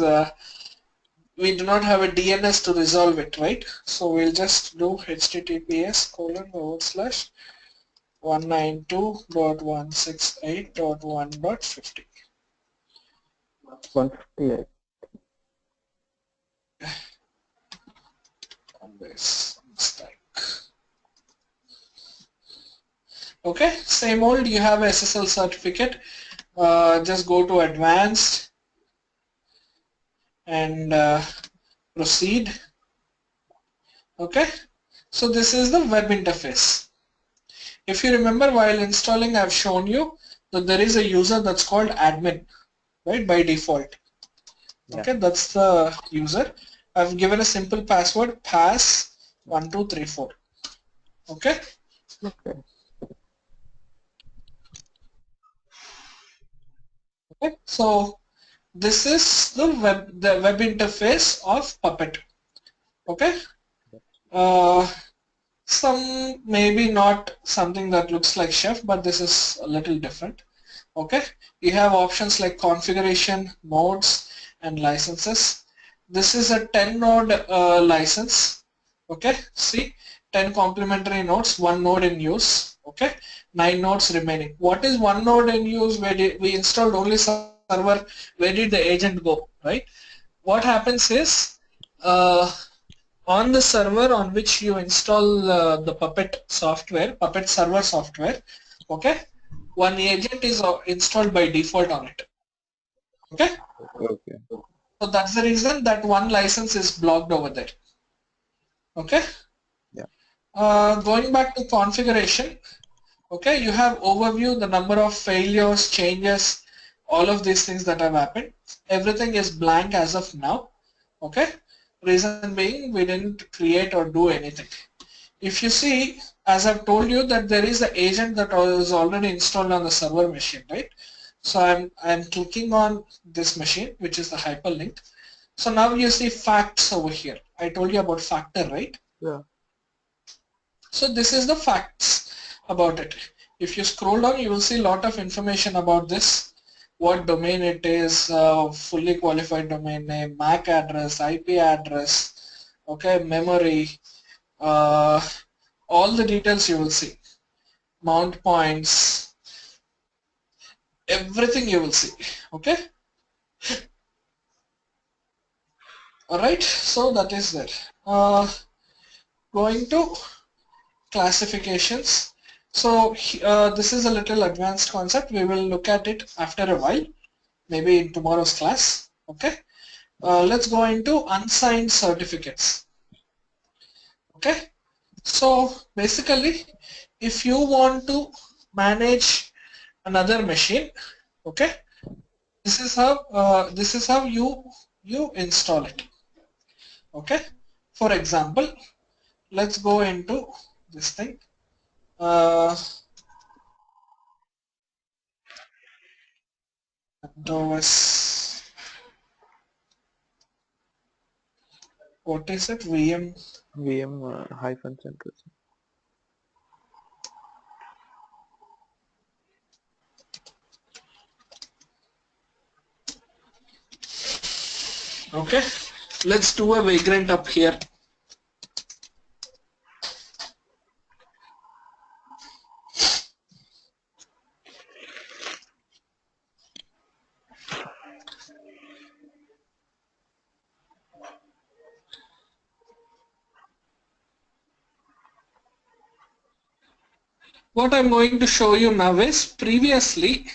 we do not have a DNS to resolve it, right? So we'll just do https://192.168.1.50. 158. Okay, same old, you have SSL certificate. Just go to advanced and proceed. Okay, so this is the web interface. If you remember while installing, I've shown you that there is a user that's called admin, right, by default. Yeah. Okay, that's the user. I've given a simple password, pass1234. Okay. Okay. Okay. So this is the web interface of Puppet. Okay. Some maybe not something that looks like Chef, but this is a little different. Okay, you have options like configuration, modes, and licenses. This is a 10 node license. Okay, see, 10 complementary nodes, 1 node in use. Okay, 9 nodes remaining. What is 1 node in use? Where we installed only server, where did the agent go, right? What happens is on the server on which you install the Puppet software, Puppet server software, okay, one agent is installed by default on it. Okay, Okay. so that's the reason that one license is blocked over there. Okay. Yeah. Going back to configuration, okay, you have overview, the number of failures, changes, all of these things that have happened. Everything is blank as of now. Okay, reason being we didn't create or do anything. If you see, as I've told you that there is an agent that is already installed on the server machine, right? So I'm clicking on this machine, which is the hyperlink. So now you see facts over here. I told you about factor, right? Yeah. So this is the facts about it. If you scroll down, you will see a lot of information about this. What domain it is, fully qualified domain name, MAC address, IP address, okay, memory, all the details you will see. Mount points, everything you will see, okay? Alright, so that is that. going to classifications. So this is a little advanced concept. We will look at it after a while, maybe in tomorrow's class. Okay. Let's go into unsigned certificates. Okay. So basically, if you want to manage another machine, okay, this is how you install it. Okay. For example, let's go into this thing. CentOS, what is it? VM hyphen CentOS. Okay, let's do a Vagrant up here. What I'm going to show you now is previously,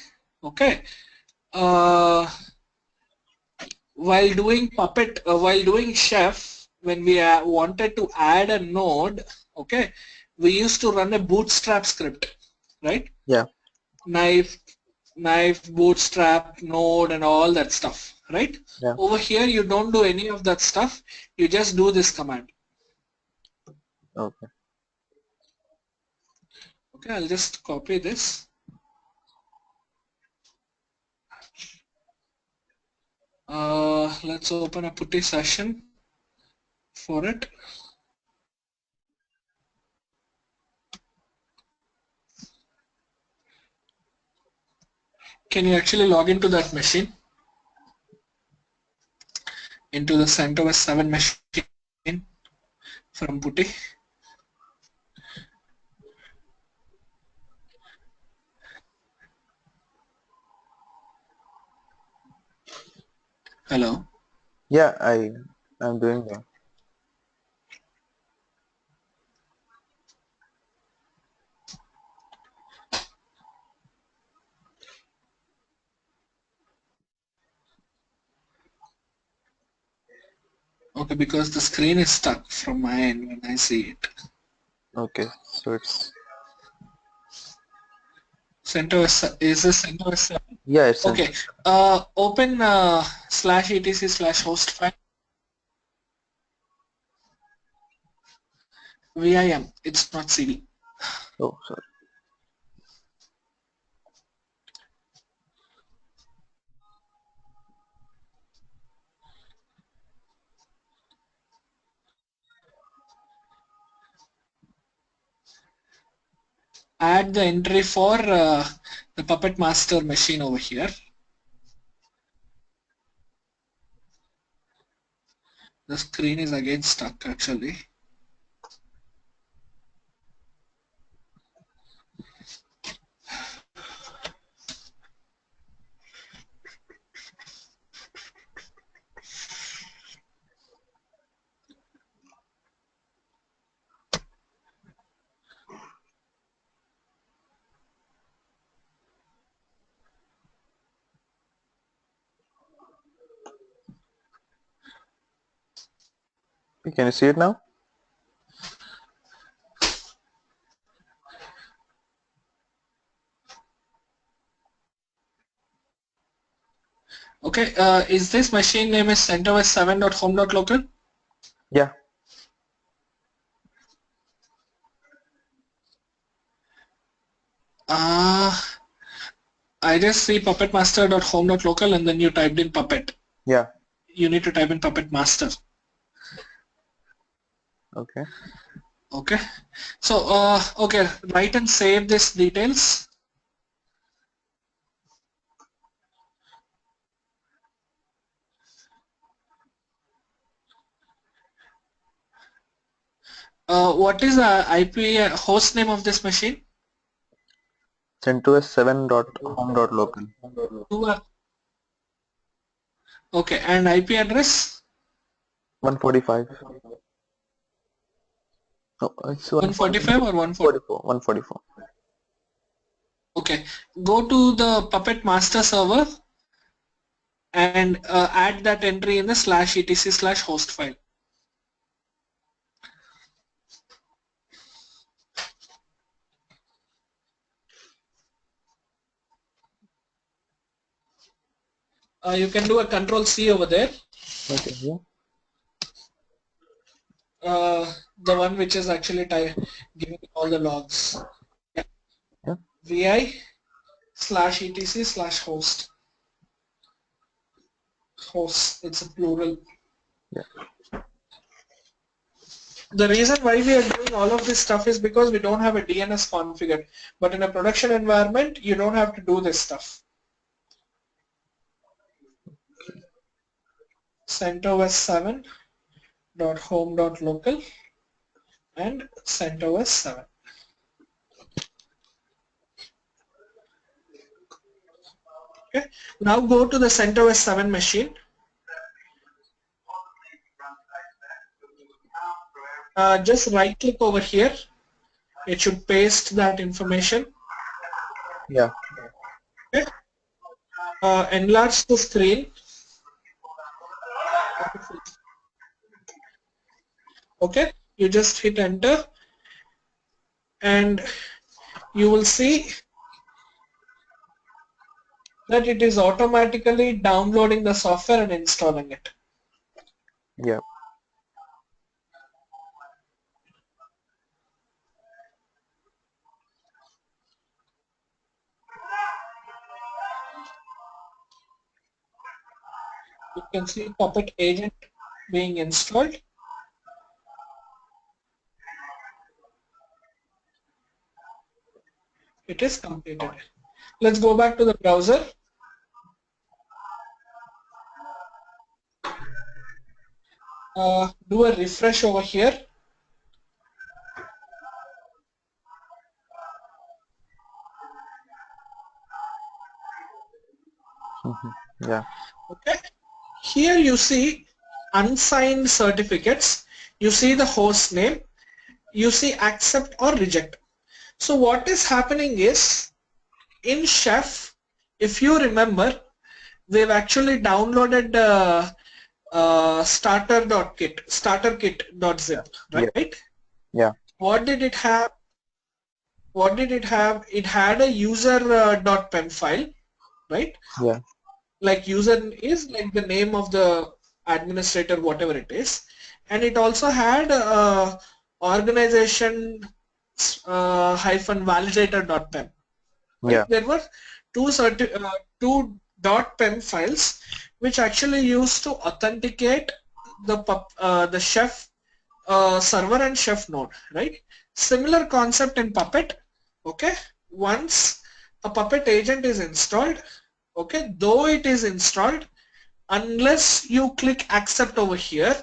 okay, while doing Puppet, while doing Chef, when we wanted to add a node, okay, we used to run a bootstrap script, right? Yeah. Knife, bootstrap, node, and all that stuff, right? Yeah. Over here, you don't do any of that stuff. You just do this command. Okay. Okay, I'll just copy this. Let's open a putty session for it. Can you actually log into that machine? Into the CentOS 7 machine from putty. Hello. Yeah, I'm doing that. Okay, because the screen is stuck from my end when I see it. Okay, so it's CentOS, is this CentOS 7? yeah, it's Okay, open /etc/host file. VIM, it's not CD. oh sorry. Add the entry for the Puppet Master machine over here. The screen is again stuck actually. Can you see it now? Okay, is this machine name is CentOS 7.home.local? Yeah. I just see puppetmaster.home.local and then you typed in Puppet. Yeah. You need to type in Puppet Master. Okay. Okay. So, okay, write and save this details. What is the IP host name of this machine? CentOS 7.home.local. Okay, and IP address? 145. No, it's 145 or 140? 144. Okay, go to the Puppet master server and add that entry in the /etc/host file. You can do a Control-C over there. Okay, yeah. The one which is actually giving all the logs. Yeah. Yeah. vi/etc/host. Host, it's a plural. Yeah. The reason why we are doing all of this stuff is because we don't have a DNS configured. But in a production environment, you don't have to do this stuff. CentOS 7.home.local and CentOS 7. Okay. Now go to the CentOS 7 machine. Just right click over here. It should paste that information. Yeah. Okay. Enlarge the screen. Okay. You just hit enter and you will see that it is automatically downloading the software and installing it. Yeah. You can see Puppet agent being installed. It is completed. Let's go back to the browser. Do a refresh over here. Yeah. Okay. Here you see unsigned certificates. You see the host name. You see accept or reject. So what is happening is in Chef, if you remember, we've actually downloaded starterkit.zip, right? Yeah. What did it have? What did it have? It had a user.pem file, right? Yeah. Like user is like the name of the administrator, whatever it is, and it also had organization -validator.pem. Right? Yeah. There were two .pem files which actually used to authenticate the Chef server and Chef node, right? Similar concept in Puppet. Okay, once a Puppet agent is installed, okay, though it is installed, unless you click accept over here,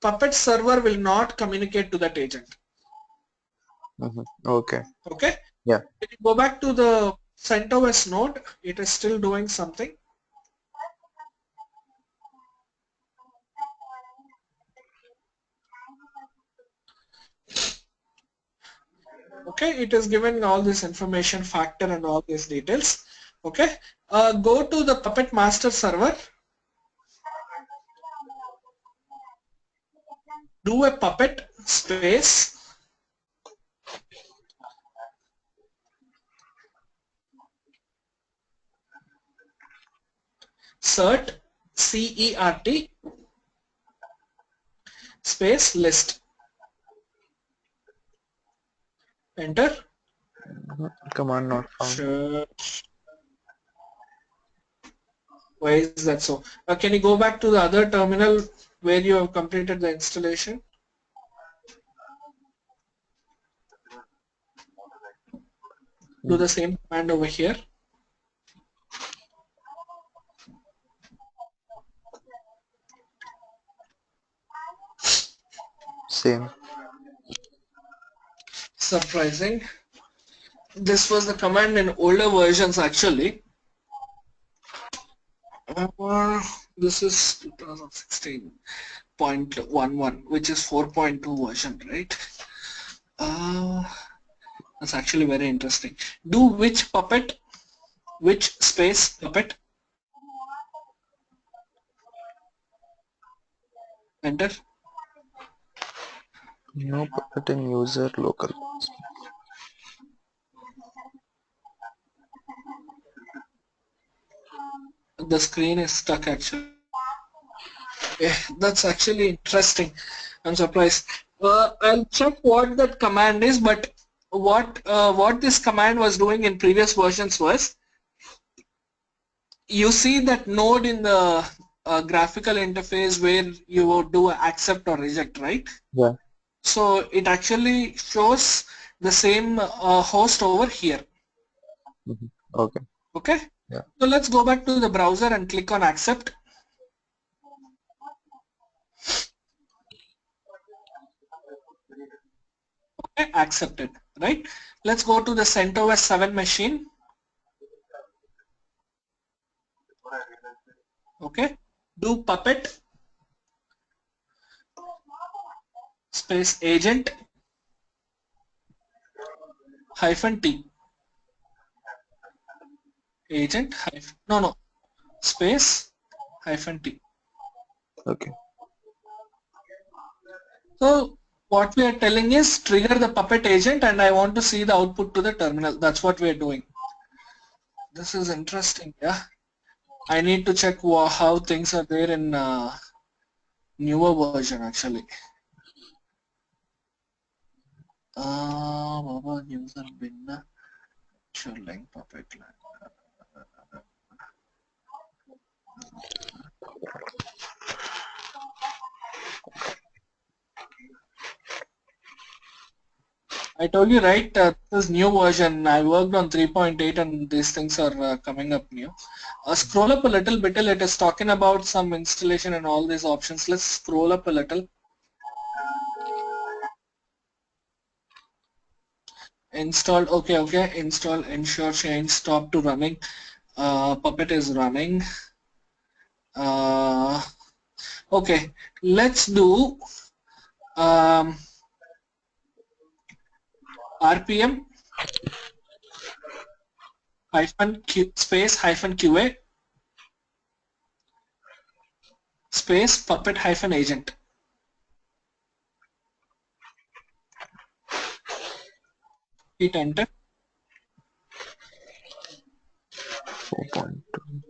Puppet server will not communicate to that agent. Okay. Okay. Yeah. If you go back to the CentOS node, it is still doing something. Okay, it is given all this information factor and all these details. Okay, go to the Puppet master server. Do a Puppet space cert CERT space list. Enter. Command not found. Sure. Why is that so? Can you go back to the other terminal where you have completed the installation? Do the same command over here. Same. Surprising. This was the command in older versions actually. This is 2016.11, which is 4.2 version, right? That's actually very interesting. Do which puppet, which space puppet, enter. No puppet in user local. The screen is stuck actually. Yeah, that's actually interesting. I'm surprised. I'll check what that command is, but what this command was doing in previous versions was, you see that node in the graphical interface where you would do accept or reject, right? Yeah. So it actually shows the same host over here. Okay. Okay. Yeah. So let's go back to the browser and click on accept. Okay, accepted. Right. Let's go to the CentOS 7 machine. Okay. Do puppet space agent -t. Agent hyphen no space -t. Okay. So what we are telling is trigger the puppet agent and I want to see the output to the terminal. That's what we are doing. This is interesting. Yeah. I need to check how things are there in newer version actually. User bin link puppet line. I told you right, this is new version. I worked on 3.8 and these things are coming up new. Scroll up a little bit till it is talking about some installation and all these options. Let's scroll up a little. Installed, okay, install, ensure change, stop to running. Puppet is running. Okay, let's do RPM -q space -qa space puppet -agent. Hit enter. 4.2.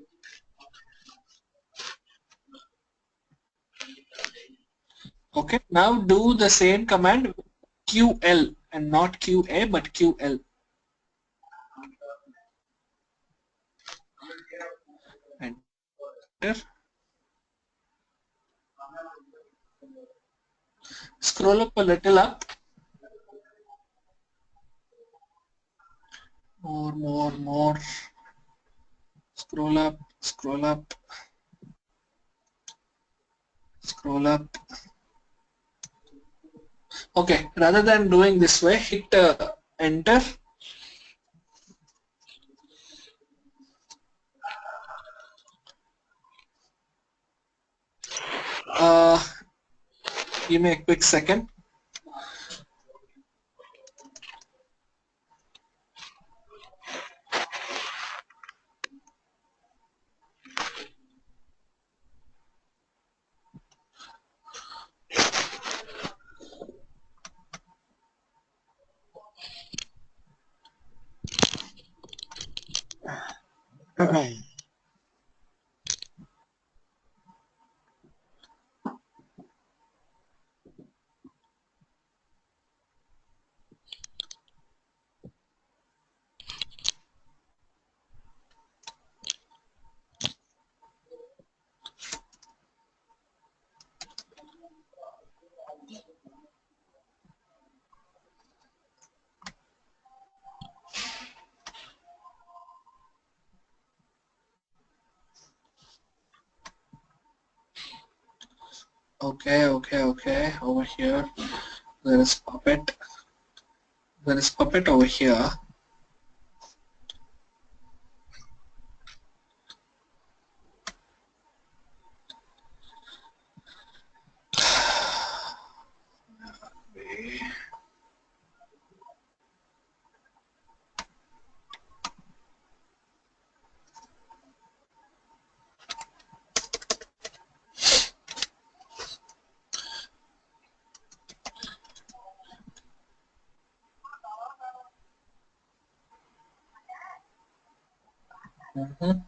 Okay, now do the same command QL and not QA but QL. Enter. Scroll up a little up. More. Scroll up, scroll up, scroll up. Okay, rather than doing this way, hit enter. Give me a quick second. Okay. Over here, there is puppet. There is puppet over here. Mhm.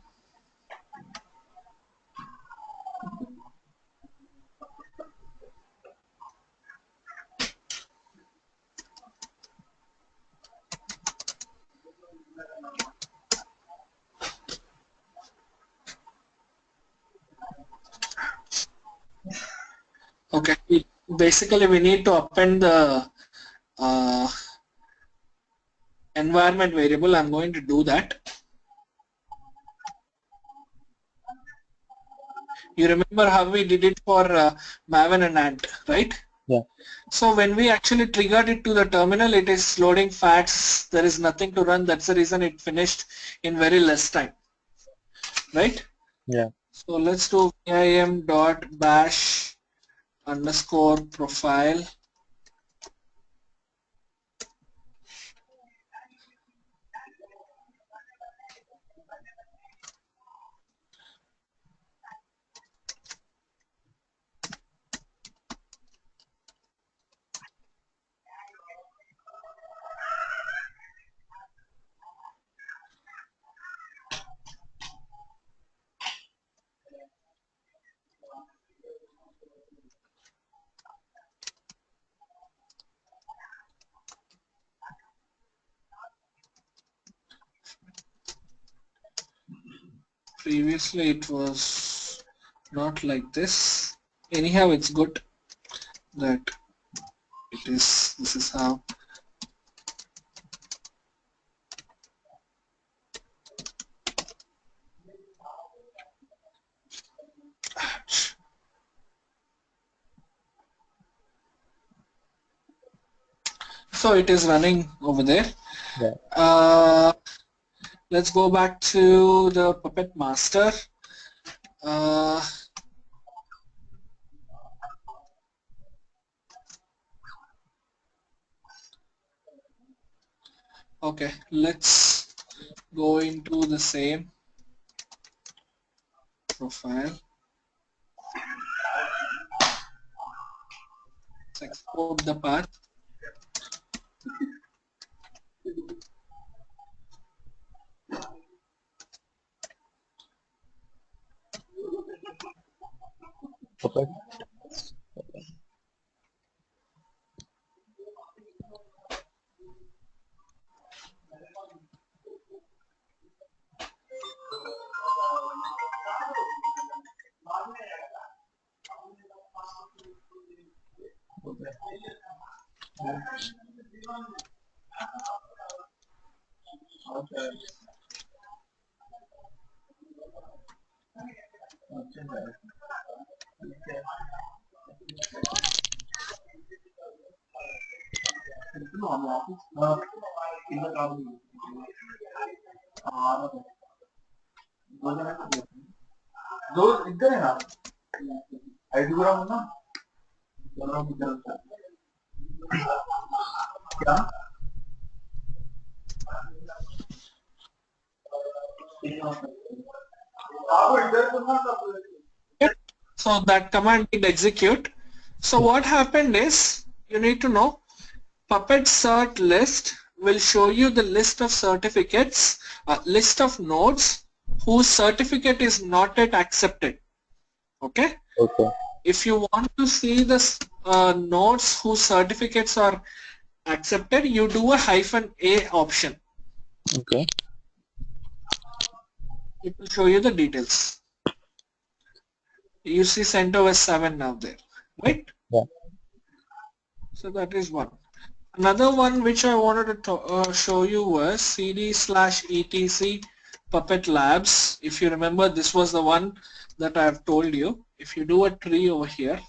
Okay. Basically, we need to append the uh, environment variable. I'm going to do that. You remember how we did it for Maven and Ant, right? Yeah. So when we actually triggered it to the terminal, it is loading facts. There is nothing to run. That's the reason it finished in very less time, right? Yeah. So let's do vim.bash underscore profile. Previously it was not like this. Anyhow, it's good that this is how. So it is running over there. Yeah. Let's go back to the Puppet master. Okay, let's go into the same profile. Let's export the path. Puppet. ఇద్దరేనా ఐదుగురం ఉన్నా ఎవరో ఇద్దరు వచ్చారు. क्या? आप इधर सुनना था. So that command did execute. So what happened is, you need to know, Puppet cert list will show you the list of certificates, list of nodes whose certificate is not yet accepted. Okay. Okay. If you want to see the nodes whose certificates are accepted, you do a -a option. Okay. It will show you the details. You see CentOS 7 now there, right? Yeah. So that is one. Another one which I wanted to show you was cd/etc Puppet Labs. If you remember, this was the one that I have told you. If you do a tree over here,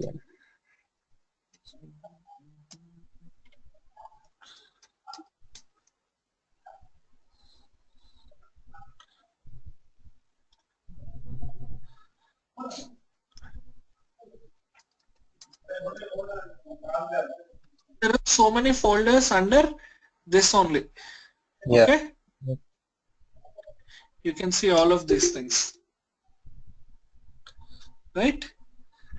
Yeah. there are so many folders under this only. Yeah. Okay? You can see all of these things. Right?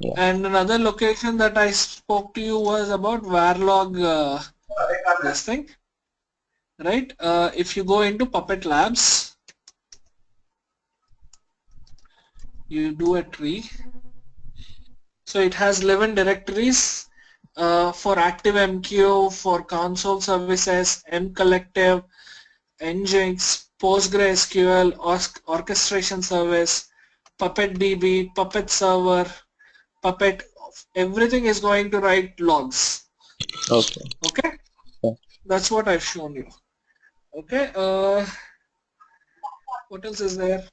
Yeah. And another location that I spoke to you was about Varlog, this thing. right? If you go into Puppet Labs, you do a tree. So it has 11 directories for ActiveMQ, for console services, mCollective, Nginx, PostgreSQL, orchestration service, Puppet DB, Puppet server, Puppet. Everything is going to write logs. Okay. Okay, Yeah. that's what I've shown you. Okay, what else is there?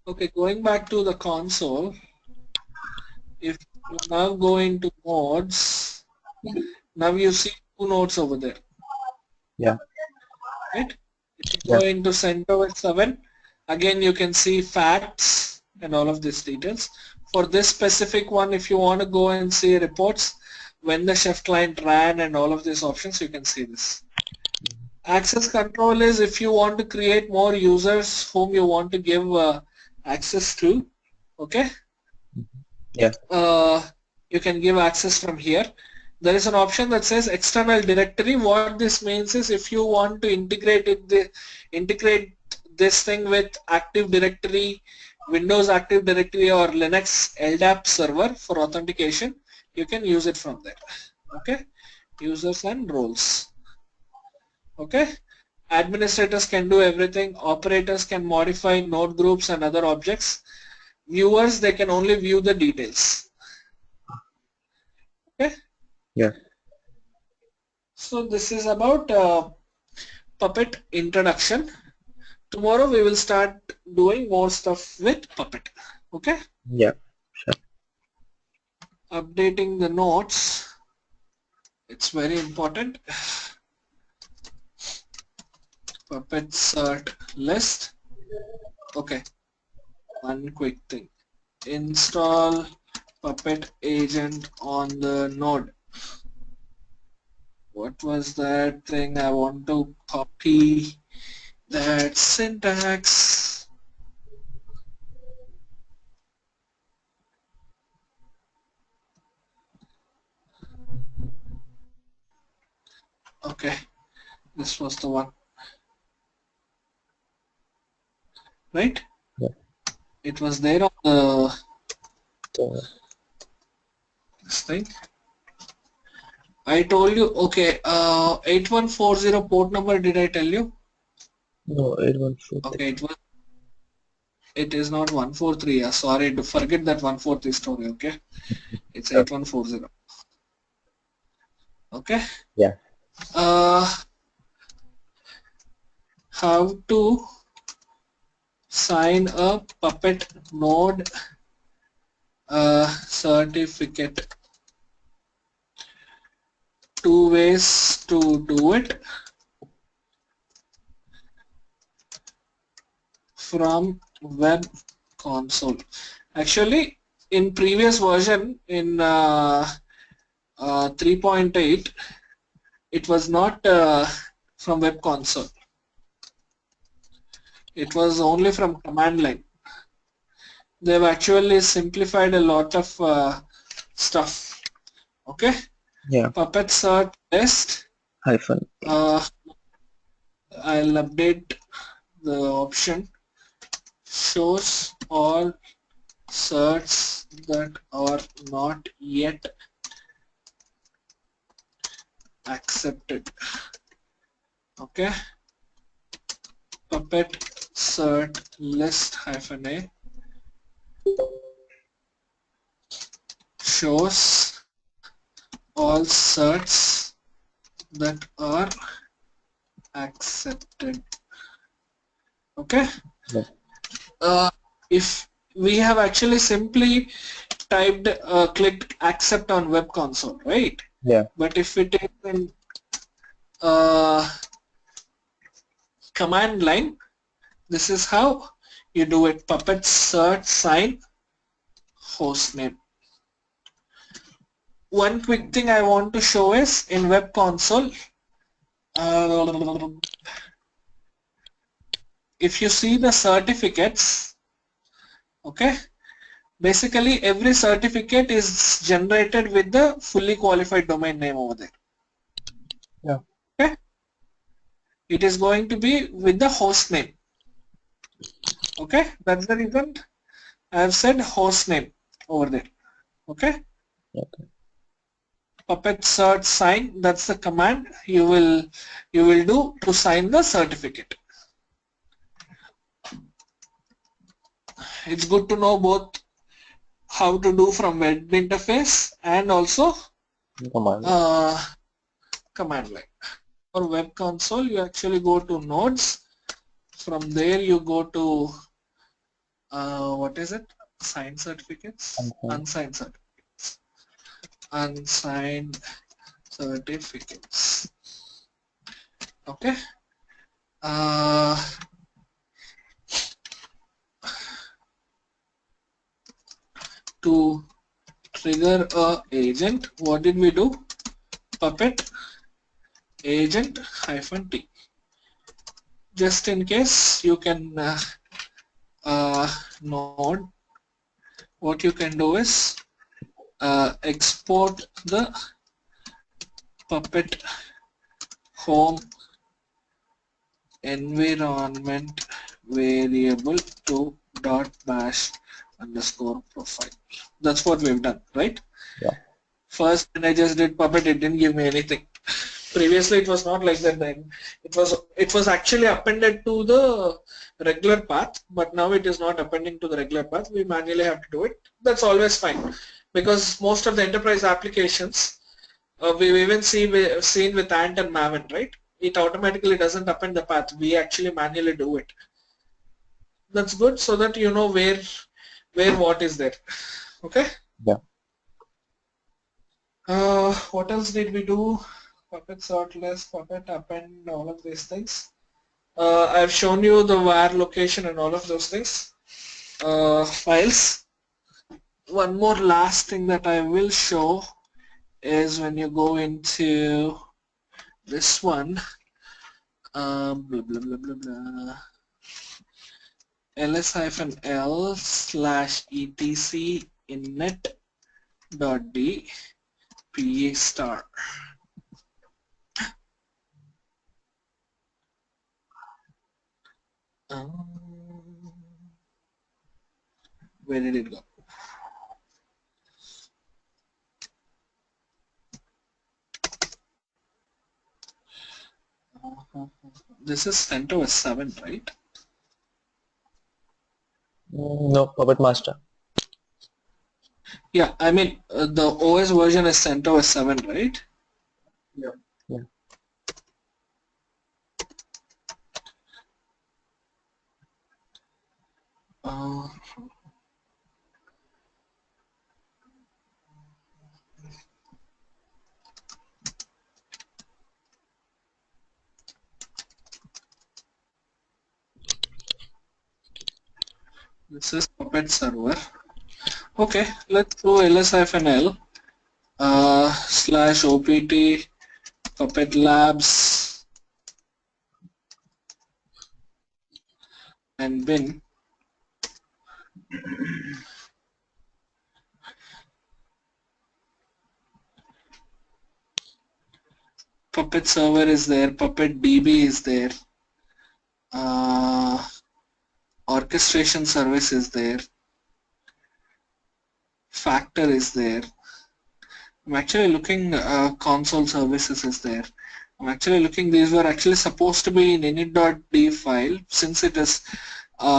Okay, going back to the console, if you now go into modes, now you see 2 nodes over there. Yeah. Right? If you Yeah. go into CentOS 7, again you can see facts and all of these details. For this specific one, if you want to go and see reports, when the chef client ran and all of these options, you can see this. Access control is if you want to create more users whom you want to give access to, okay? Yeah. You can give access from here. There is an option that says external directory. What this means is if you want to integrate this thing with Active Directory, Windows Active Directory or Linux LDAP server for authentication, you can use it from there. Okay, users and roles. Okay, administrators can do everything. Operators can modify node groups and other objects. Viewers, they can only view the details. Okay. Yeah. So this is about Puppet introduction. Tomorrow we will start doing more stuff with Puppet. Okay. Yeah. Sure. Updating the notes. It's very important. Puppet cert list. Okay. One quick thing. Install Puppet agent on the node. What was that thing? I want to copy that syntax. Okay, this was the one, right? Yeah. It was there on the So, this thing. I told you, okay, 8140 port number, did I tell you? no, 814. Okay, it is not 143. Yeah, sorry, forget that 143 story, okay? It's 8140. Okay? Yeah. How to sign a Puppet node certificate. 2 ways to do it. From web console. Actually, in previous version in 3.8, it was not from web console. It was only from command line. They've actually simplified a lot of stuff. Okay. Yeah. Puppet cert list. Hyphen. I'll update the option. Shows all certs that are not yet accepted. Okay. Puppet cert list -a shows all certs that are accepted. Okay. Yeah. If we have actually simply typed clicked accept on web console, right? Yeah. But if it is in command line, this is how you do it. Puppet cert sign hostname. One quick thing I want to show is in web console, if you see the certificates, okay, basically every certificate is generated with the fully qualified domain name over there. Yeah. Okay. It is going to be with the host name. Okay. That's the reason I have said host name over there. Okay. Okay. Puppet cert sign, that's the command you will do to sign the certificate. It's good to know both how to do from web interface and also Command. command line. For web console, you actually go to nodes. From there you go to what is it? Signed certificates, unsigned certificates, unsigned certificates. Okay. To trigger a agent, what did we do? Puppet agent -t. Just in case you can node, what you can do is export the Puppet home environment variable to .bash _ profile. That's what we've done, right? Yeah. First, when I just did Puppet, it didn't give me anything. Previously, it was not like that. Then it was actually appended to the regular path, but now it is not appending to the regular path. We manually have to do it. That's always fine, because most of the enterprise applications we've even seen with Ant and Maven, right? It automatically doesn't append the path. We actually manually do it. That's good, so that you know where what is there. Okay. Yeah. What else did we do? Puppet sortless, Puppet append, all of these things. I've shown you the var location and all of those things. Files. One more last thing that I will show is when you go into this one, blah blah blah blah blah, ls-l/etc innet.d pa*. Where did it go? This is CentOS 7, right? No, Puppet Master. Yeah, I mean the OS version is CentOS 7, right? Yeah. Yeah. This is Puppet server. Okay, let's do ls-l /opt Puppet labs and bin. Puppet server is there, Puppet DB is there, orchestration service is there, factor is there. I'm actually looking, console services is there. I'm actually looking, these were actually supposed to be in init.d file. Since it is,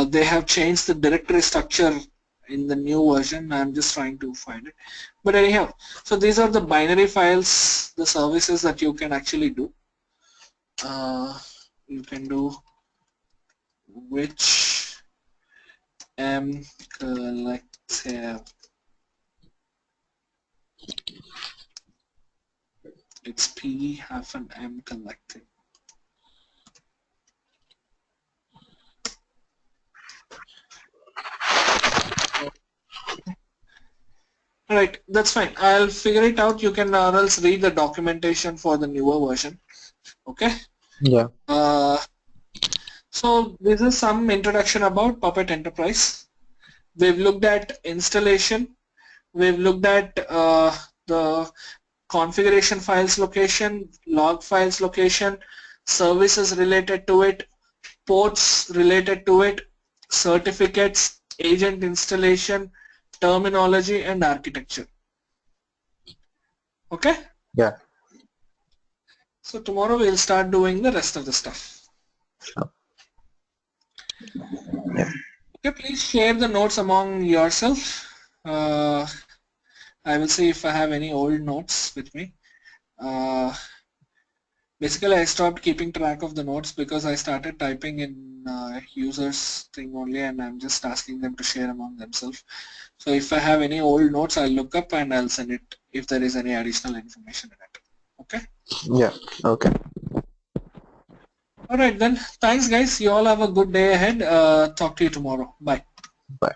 they have changed the directory structure in the new version. I'm just trying to find it. But anyhow, so these are the binary files, the services that you can actually do. You can do which collective. It's p-m collective. Alright, that's fine. I'll figure it out. You can or else read the documentation for the newer version. Okay? Yeah. So this is some introduction about Puppet Enterprise. we've looked at installation, we've looked at the configuration files location, log files location, services related to it, ports related to it, certificates, agent installation, terminology, and architecture. Okay? Yeah. So tomorrow we'll start doing the rest of the stuff. Sure. Okay, please share the notes among yourself. I will see if I have any old notes with me. Basically, I stopped keeping track of the notes because I started typing in users thing only, and I'm just asking them to share among themselves. So if I have any old notes, I'll look up and I'll send it if there is any additional information in it. Okay? Yeah. Okay. All right then. Thanks, guys. You all have a good day ahead. Talk to you tomorrow. Bye. Bye.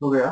हो गया